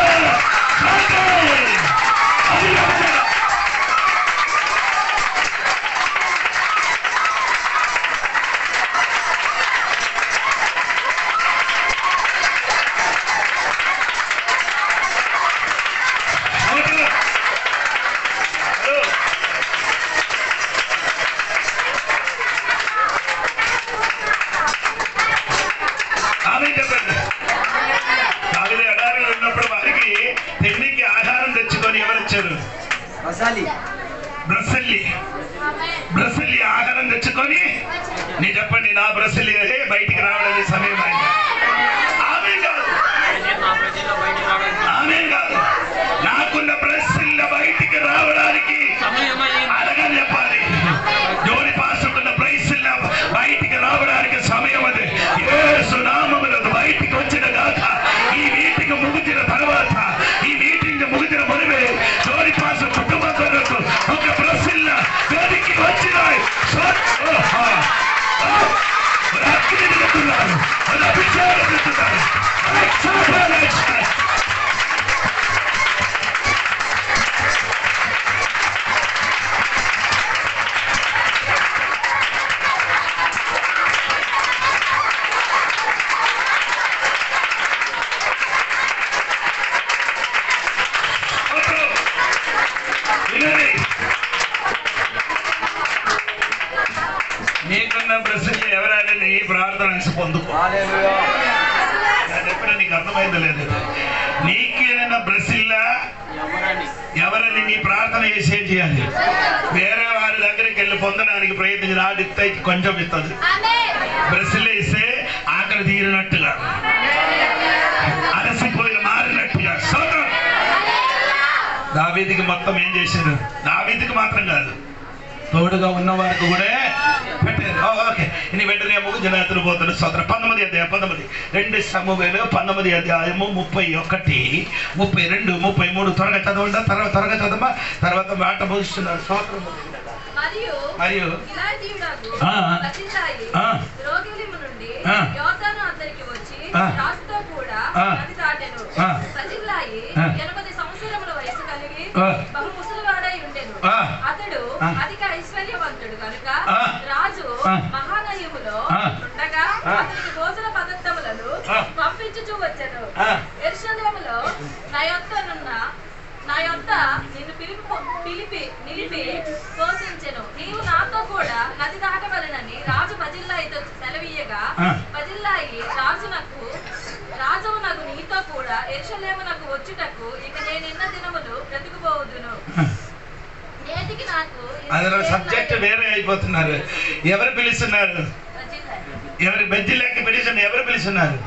బ్రసెల్లి ఆహారం తెచ్చుకొని నీ చెప్పండి, నా బ్రసెల్లి బయటికి రావడానికి సమయం అయింది. ఆమె కాదు, నాకున్న బ్రసెల్ల బయటికి రావడానికి అలాగని చెప్పాలి. జోడి పాసుకున్న బ్రసెల్ల బయటికి రావడానికి సమయం అది. యేసు నామములో బయటికి వచ్చిన గాక. ఈ మీటింగ్ ముగిసిన తర్వాత, ఈ మీటింగ్ ముగిసిన మునివే జోడి పాసు కుటుంబంతో ఒక బ్రసెల్ల వేదికి వచ్చినాయి. అగ్ని పెడుతున్నారు, అభిషేకం పెడుతున్నారు. నీకున్న ప్రశ్న ఎవరైనా నీ ప్రార్థన పొందుకో. ఎప్పుడు నీకు అర్థమైంది లేదు? నీకేదైనా బ్రసిల్లా ఎవరని నీ ప్రార్థన చేసే చేయాలి. వేరే వారి దగ్గరికి వెళ్ళి పొందడానికి ప్రయత్నించి రాదిస్తే కొంచెం ఇస్తుంది. బ్రసిల్ ఇస్తే ఆకలి తీరినట్టుగా, అలసిపోయిన మారినట్టుగా. దావీదుకి మొత్తం ఏం చేశారు? దావీదుకి మాత్రం కాదు, తోడుగా ఉన్న వారికి కూడా పెట్టారు. ఓకే, ఇని వెంటనే జనాతులు పోతాడు. సోదర 19 అధ్యాయం 19 2 సమూయేలు 19 అధ్యాయము 31, 32, 33 త్వరగా చదవండి. త్వరగా చదవమా, తర్వాత మాట ముగిస్తున్నారు. సోదరం మరియు అతడు అధిక ఐశ్వర్యవంతుడు కనుక రాజు మహానయములో ఉండగా అతనికి భోజన పదార్థములను పంపించుచూ వచ్చెను. యెరూషలేములో నా యొద్ద నిన్ను నిలిపి పోషించెను. నీవు నాతో కూడా నది దాటవలెనని రాజు బజిల్లాయితో సెలవీయగా, బజిల్లాయి రాజువు నాకు నీతో కూడా యెరూషలేమునకు వచ్చుటకు ఇక నేనిన్న దినములు బ్రతికిపోవుదును. అందులో సబ్జెక్ట్ వేరే అయిపోతున్నారు. ఎవరు పిలుస్తున్నారు? బెజ్జిల్లాకి పిలుస్తున్నారు. ఎవరు పిలుస్తున్నారు?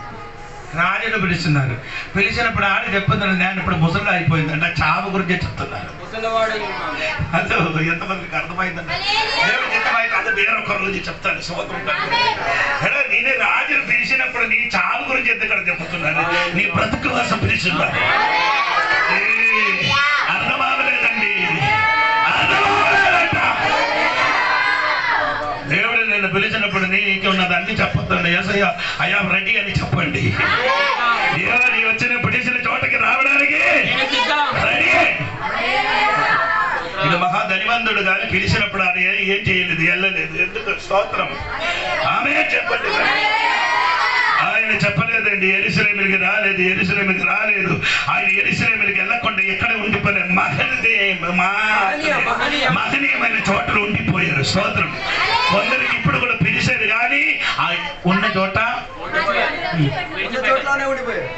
రాజును పిలుస్తున్నారు. పిలిచినప్పుడు ఆడ చెప్తున్నాడు, నేను ఇప్పుడు ముసలి అయిపోయింది అంటే చావు గురించి చెప్తున్నారు. అదో ఎంతమందికి అర్థమైందంటే అది వేరొకరి గురించి చెప్తాను. నేనే రాజును పిలిచినప్పుడు నీ చావు గురించి ఎందుకు చెప్తున్నారు? నీ బ్రతుకు కోసం పిలుస్తున్నారు. అర్థమవలేదండి, అర్థమవలేదు. యేసయ్యా ఐ యామ్ రెడీ అని చెప్పండి. దేవా నీ వచ్చిన పిలిచిన చోటకి రావడానికి రెడీ. ఇక మహా ధనివంతుడు కానీ పిలిచినప్పుడు అది ఏం చేయలేదు, వెళ్ళలేదు. ఎందుకు? స్తోత్రం. ఆమె చెప్పండి. ఆయన చెప్పలేదండి యెరూషలేముకి రాలేదు, యెరూషలేముకి రాలేదు. ఆయన యెరూషలేముకి వెళ్ళకుండా ఎక్కడ ఉండిపోయారు, మహనీయమైన చోటలు ఉండిపోయారు. స్తోత్రం. కొందరికి ఇప్పుడు కూడా పిలిచారు కానీ ఉన్న చోట ఉండిపోయారు,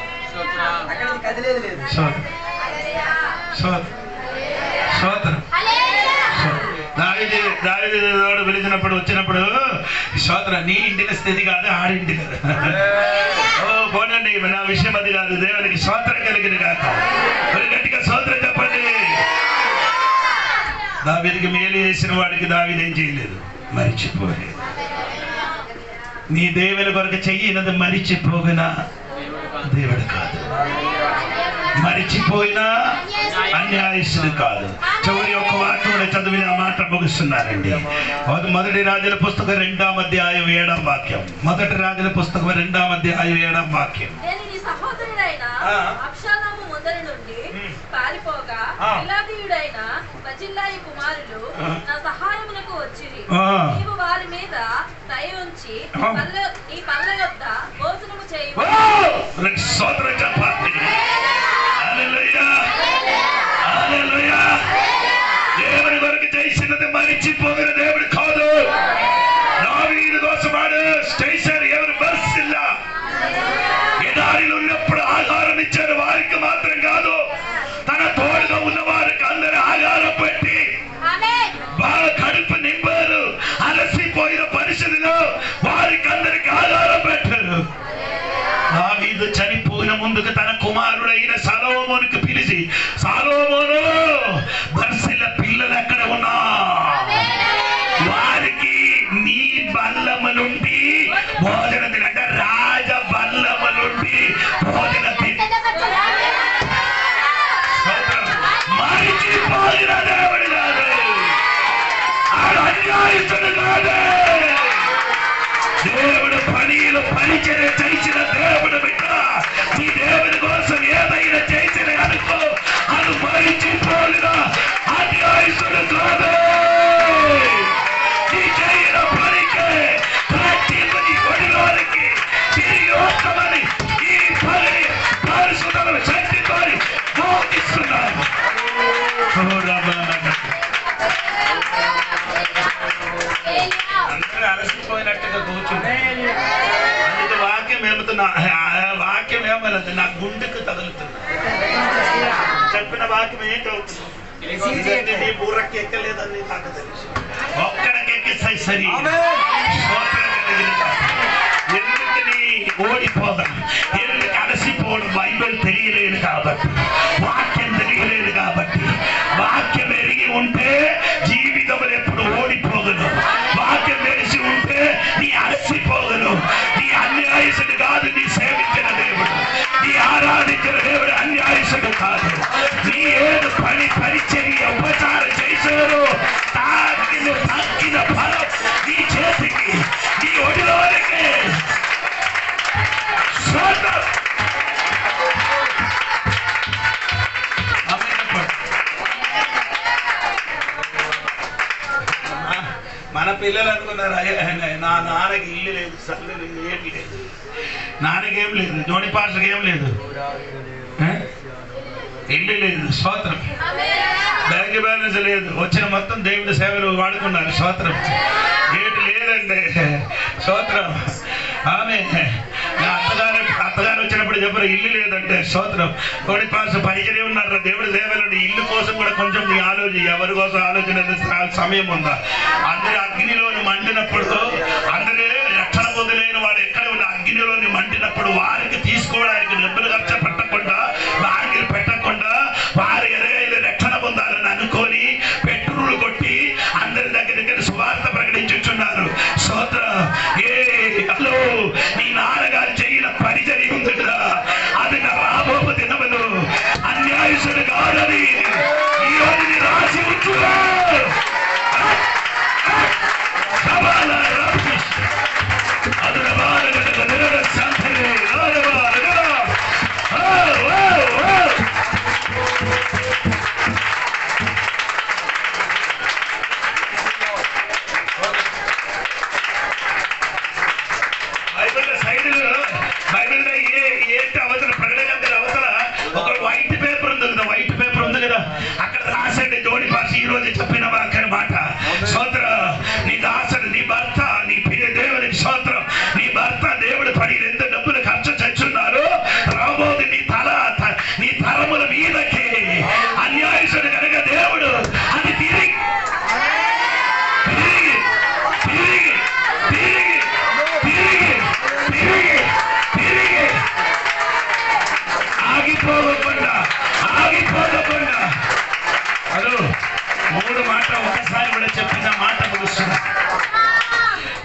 అక్కడ కదిలేదు లేదు. స్తోత్రం. దావీదు పిలిచినప్పుడు వచ్చినప్పుడు స్తోత్రం. నీ ఇంటికి స్థితి కాదు, ఆడింటి కదా. ఓ పోనండి, నా విషయం అది కాదు. దేవునికి స్తోత్రం కలిగింది కాక గట్టిగా స్తోత్రం చెప్పండి. దావీదుకి మేలు చేసిన వాడికి దావీదు ఏం చేయలేదు, మరిచిపోలేదు. నీ దేవుని కొరకు చెయ్యినది మరిచిపోయినా దేవుడు కాదు, మరిచిపోయినా అన్యాయస్తుడు కాదు. చివరి ఒక్క వాక్యం కూడా చదివిన ఆ మాట ముగిస్తున్నారండి. మొదటి రాజుల పుస్తకం 2వ అధ్యాయం 7వ వాక్యం. మొదటి రాజుల పుస్తకం 2వ అధ్యాయం 7వ వాక్యం. సహోదరుడైన అబ్షాలోము ముందరి నుండి పారిపోగా గిలాదీయుడైన బర్జిల్లాయి కుమారులు నా సహాయమునకు వచ్చిరి. నీవు వారి మీద దయ ఉంచి నీ పళ్ళ యొద్ద భోజనము చేయు. దేవుని కొరకు చేసినది మరిచిపోగిన దేవుడు కాదు. దావీదు కోసమాడు చేశారు, ఎవరు బర్సిల్ల ఎడారిలో ఉన్నప్పుడు ఆహారం ఇచ్చారు. వారికి మాత్రం కాదు, తన తోడుగా ఉన్న వారికి అందరూ ఆహారం పెట్టి బాగా కడుపు నింపారు. అలసిపోయిన పరిస్థితిలో వారికి అందరికి ఆహారం పెట్టారు. దావీదు చనిపోయిన ముందుకు తన కుమారుడైన సొలొమోనుకు పిలిచి, సొలొమోను బర్సిల్ల పిల్లలు ఎక్కడ ఉన్నా వారికి నీ బల్లము నుండి భోజన తినంటే రాజ బల్లము నుండి భోజన మరిచిపోయిన దేవుడు కాదు, ఆడు అన్యాయస్తుడు కాదు. దేవుడు పనిలో పరిచయం చేసిన దేవుడు బిడ్డ, ఈ దేవుడి కోసం ఏదైనా చేసిన అనుకో, అది మరిచిపోయిన అన్యాయస్తుడు కాదు. నీ చేయన పనికి ప్రతి ఒడిలోనికి తిరిగి వస్తామని ఈ పని పరిశుద్ధ శక్తితో బోధిస్తున్నాను. అందరూ అలసిపోయినట్టుగా కూర్చుంటే అందుకే వాక్యం ఏముతున్నా, వాక్యం ఏమన్నది నా గుండెకు తగులుతున్నా. చెప్పిన వాక్యం ఏం చదువుతున్నా, నీ బూరకి ఎక్కలేదని నాకు తెలుసు. ఒక్కడికి ఎక్కిస్తాయి సరి. ఎందుకు నీ ఓడిపోదాం, ఎందుకు అలసిపోవడం, బైబిల్ తెలియలేదు కాబట్టి, వాక్యం తెలియలేదు కాబట్టి. వాక్యం ఎరిగి ఉంటే జీవితంలో ఎప్పుడు ఓడిపోగను, వాక్యం తెలిసి ఉంటే నీ అలసిపోగను. నీ అన్యాయసుడు కాదు, నీ సేవించిన దేవుడు, నీ ఆరాధించిన దేవుడు అన్యాయసుడు కాదు. నీ ఏడు పని పరిచర్య ఉపచారం చేశారు, తక్కిన ఫలం నీ చేతికి, నీ ఒడిలోనికి. మన పిల్లలు అనుకున్నారు, నా నాన్నకి ఇల్లు లేదు, సల్లు లేదు, ఏమి లేదు, నాన్నకేం లేదు, జోడి పాస్టర్కి ఏం లేదు, ఇల్లు లేదు. స్తోత్రం. బ్యాంక్ బ్యాలెన్స్ లేదు, వచ్చిన మొత్తం దేవుడి సేవలు వాడుకున్నారు. స్తోత్రం. గేటు లేదండి. స్తోత్రం. ఆమె అత్తగారు వచ్చినప్పుడు చెప్పరు ఇల్లు లేదంటే. స్తోత్రం. కోడి పాస్ పరిచయం ఉన్నారు దేవుడి సేవలు. ఇల్లు కోసం కూడా కొంచెం నీ ఆలోచన, ఎవరి కోసం ఆలోచన సమయం ఉందా? అందరూ అగ్నిలోని మండినప్పుడు, అందరూ రక్షణ పొందలేని వాడు ఎక్కడ ఉన్న అగ్నిలోని మండినప్పుడు వారికి తీసుకోవడానికి డబ్బులు ఖర్చు పెట్టకుండా, బాంగిలు పెట్టకుండా, వారు ఎదగైతే రక్షణ పొందాలని అనుకొని పెట్రోల్ కొట్టి అందరి దగ్గర సువార్త ప్రకటించుచున్నారు. స్తోత్రం. హలో, నీ నాన్నగారు చేయిన పరిచర్య ఉంది కదా, అది నా రాబోపు దినములు అన్యాయసుడు కాదని ఈ రోజు రాసి ఉంచురా.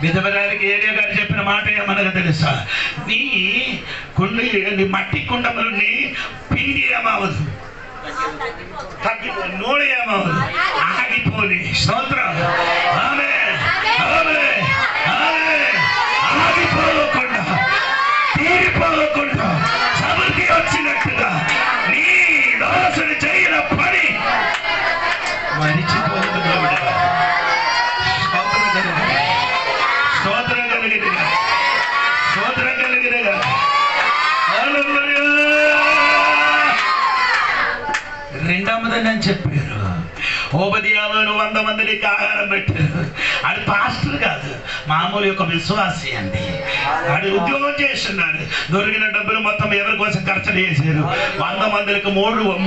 విధవరాలికి ఏలియా గారు చెప్పిన మాట ఏమనగా తెలుసా? నీ మట్టి కుండములని పిండి ఏమవదు, తగ్గిపోయి నూనె ఏమవదు, ఆగిపోని. స్తోత్రం. ఆమేన్, ఆమేన్, ఆమేన్. ఆగిపోకుండా, తీరిపోకుండా, సమృద్ధి వచ్చినట్టుగా నీ దాసుడు చేయన పని మరిచిపోదు. స్తోత్రం కలిగినగా, స్తోత్రం కలిగినగా. రెండవదని అని చెప్పారు. ఓబదియాలో 100 మందికి ఆహారం పెట్టారు. అది పాస్టర్ కాదు, మామూలు యొక్క విశ్వాసి అండి. అది ఉద్యోగం చేస్తున్నాడు. దొరికిన డబ్బులు మొత్తం ఎవరి కోసం ఖర్చు చేశారు. 100 మందికి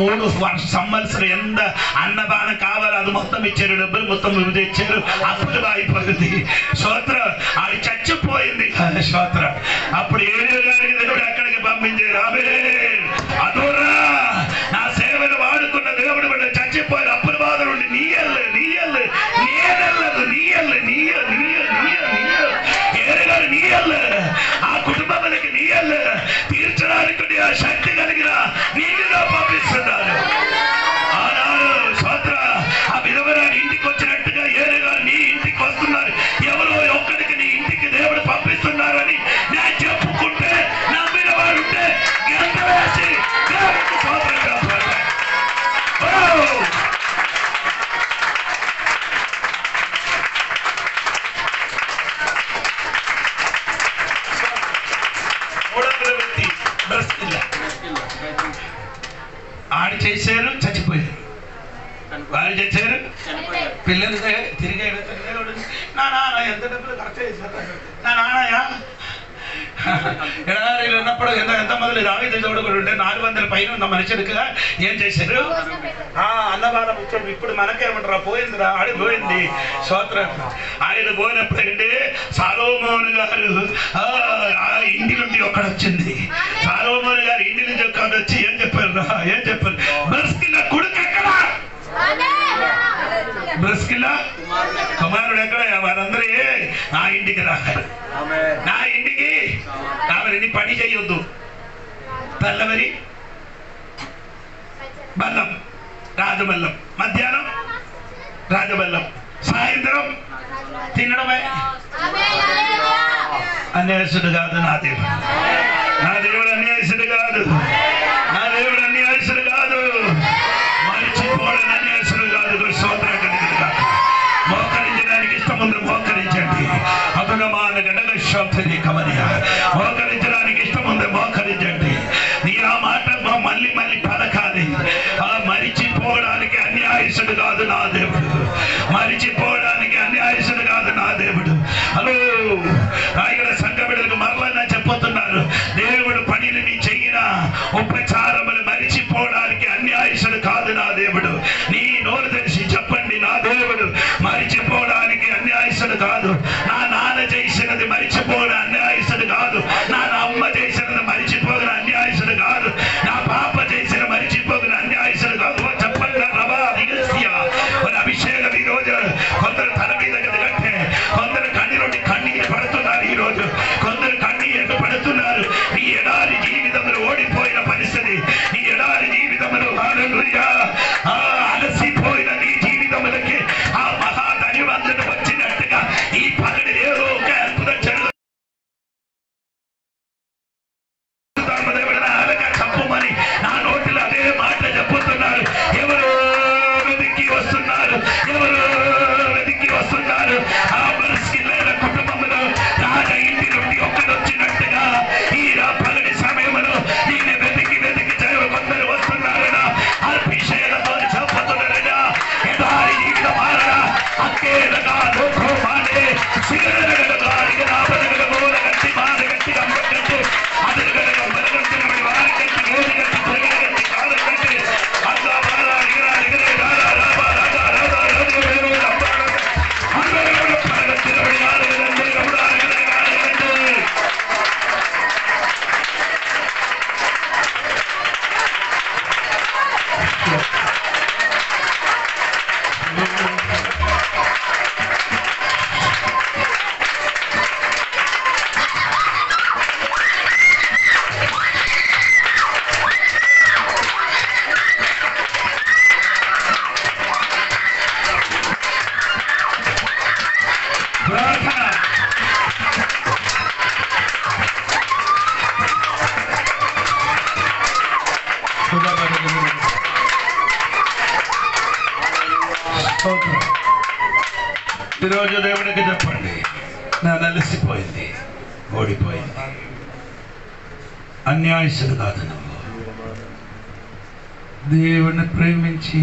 మూడు సంవత్సరం ఎంత అన్నదానం కావాలో అది మొత్తం ఇచ్చారు. డబ్బులు మొత్తం తెచ్చారు. అప్పుడు అయిపోయింది. స్తోత్రం. అది చచ్చిపోయింది. స్తోత్రం. అప్పుడు ఏలియా గారికి దేవుడు అక్కడికి పంపించారు. ఆమేన్. అదోరా నా సేవను వాడుకున్న దేవుడు బిడ్డ చచ్చిపోయిన అప్పుల బాధ నుండి నీయల్లు నీయల్లు నేనెల్లదు నీయల్లు నీయల్లు నీయల్లు నీయల్లు ఏరుగారు నీయల్లు ఆ కుటుంబానికి నీయల్లు తీర్చడానికి ఆ శక్తి కలిగిన నీళ్ళలో పంపిస్తున్నారు. ఆనాడు స్తోత్ర ఆ విధవరాని ఇంటికి వచ్చినట్టుగా ఏరుగారు నీ ఇంటికి వస్తున్నారు. ఎవరో ఒక్కడికి నీ ఇంటికి దేవుడు పంపిస్తున్నారని నేను చెప్పుకుంటే నమ్మిన వాడుంటే గంట వేసి దేవుడికి స్తోత్రం కాపాడు. ఆడి చేశారు, చచ్చిపోయారు. వారు చేశారు, పిల్లలు తిరిగాడు. నా నాన్న ఎంత డబ్బులు ఖర్చు చేశారు. నా నాన్నయ్య ఎడారిలో ఉన్నప్పుడు ఎంత మొదలు రావిది చూడకూడదు ఉంటే 400 పైన ఉన్న మనుషులుగా ఏం చేశారు? అన్నదానం ఇచ్చాడు. ఇప్పుడు మనకేమంటారా? పోయిందిరా, ఆడిపోయింది. స్తోత్రం. ఆయన పోయినప్పుడు అంటే సాలోమోను గారు ఇంటి నుండి ఒకడు వచ్చింది. సాలోమోను గారు ఇంటి నుంచి ఒకడు వచ్చి ఏం చెప్పారు? ఏం చెప్పారు? బ్రస్కిల కొడుకు ఎక్కడ? బ్రస్కిల కుమారుడు ఎక్కడ? వారందరూ నా ఇంటికి రా, నా ఇంటికి రావాలని పని చేయొద్దు. తెల్లవరి బల్లం, రాజబల్లం, మధ్యాహ్నం రాజబల్లం, సాయంత్రం తినడమే. అన్యాయసుడు కాదు నా దేవుడు. నా దేవుడు అన్యాయసుడు కాదు. నా దేవుడు అన్యాయసుడు కాదు. మరిచిపోవడం అన్యాయసుడు కాదు. స్తోత్రం కలిగింది కాదు. మోకరించడానికి ఇష్టం ఉంది, మోకరించండి. అదునమాన గడగ శోభని కమనియ. మోకరించడానికి ఇష్టం ఉంది, మోకరించండి. నీ ఆ మాట మళ్ళీ మళ్ళీ పలకాలి. మరిచిపోవడానికి అన్యాయసుడు కాదు నా దేవుడు. మరిచిపోవడానికి అన్యాయసుడు కాదు నా దేవుడు. హలో రాయగల సంఘ బిడ్డలకు మరలా చెప్పుతున్నారు. దేవుడు పనిని నీ చెయ్యిన ఉపచారములు మరిచిపోవడానికి అన్యాయసుడు కాదు నా దేవుడు. నీ నోరు తెలిసి చెప్పండి, నా దేవుడు మరిచిపోవడానికి అన్యాయసుడు కాదు. నా నాన్న చేసినది మరిచిపోవడం అన్యాయసుడు కాదు. నా ఈరోజు దేవుడికి చెప్పండి, నా అలసిపోయింది, ఓడిపోయింది. అన్యాయస్తుడు కాదు నువ్వు. దేవుణ్ణి ప్రేమించి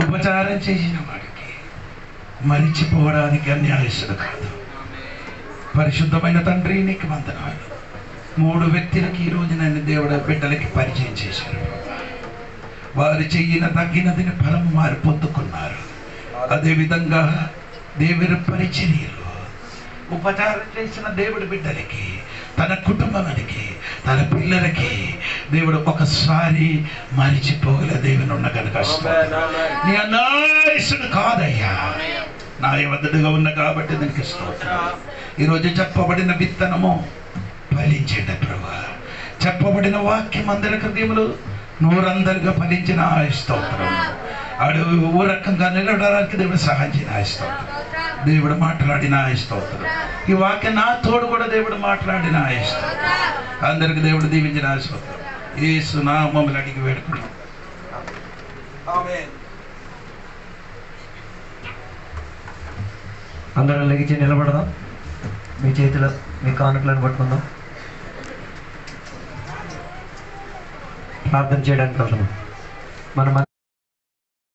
ఉపచారం చేసిన వాడికి మరిచిపోవడానికి అన్యాయస్తుడు కాదు. పరిశుద్ధమైన తండ్రి, నీకు వందనాలు. 3 వ్యక్తులకి ఈరోజు నన్ను దేవుడు బిడ్డలకి పరిచయం చేశారు. వారు చెయ్యిన తగ్గినదిని ఫలము వారు పొందుకున్నారు. అదేవిధంగా దేవుని పరిచర్యలు ఉపచారం చేసిన దేవుడి బిడ్డలకి, తన కుటుంబానికి, తన పిల్లలకి దేవుడు ఒకసారి మరిచిపోగల దేవుని ఉన్న కనుక నీ అనాయసుడు కాదయ్యా, న్యాయబద్ధుడుగా ఉన్న కాబట్టి దీనికి స్తోత్రం. ఈరోజు చెప్పబడిన విత్తనము ఫలించేట ప్రభా, చెప్పబడిన వాక్యం అందరి హృదయములు 100 ఫలించిన స్తోత్రం. అడుగు ఓ రకంగా నిలబడడానికి దేవుడు సహాయించిన స్తోత్రం. దేవుడు మాట్లాడిన స్తోత్రం. ఈ వాక్యం నా తోడు కూడా దేవుడు మాట్లాడిన స్తోత్రం. అందరికి దేవుడు దీవించిన స్తోత్రం. యేసు నామములో అడిగి వేడుకున్నాం. అందరం లెగిచి నిలబడదాం. మీ చేతిలో మీ కానుకలను పట్టుకుందాం. ప్రార్థన చేయడానికి వెళ్తున్నాం. మనం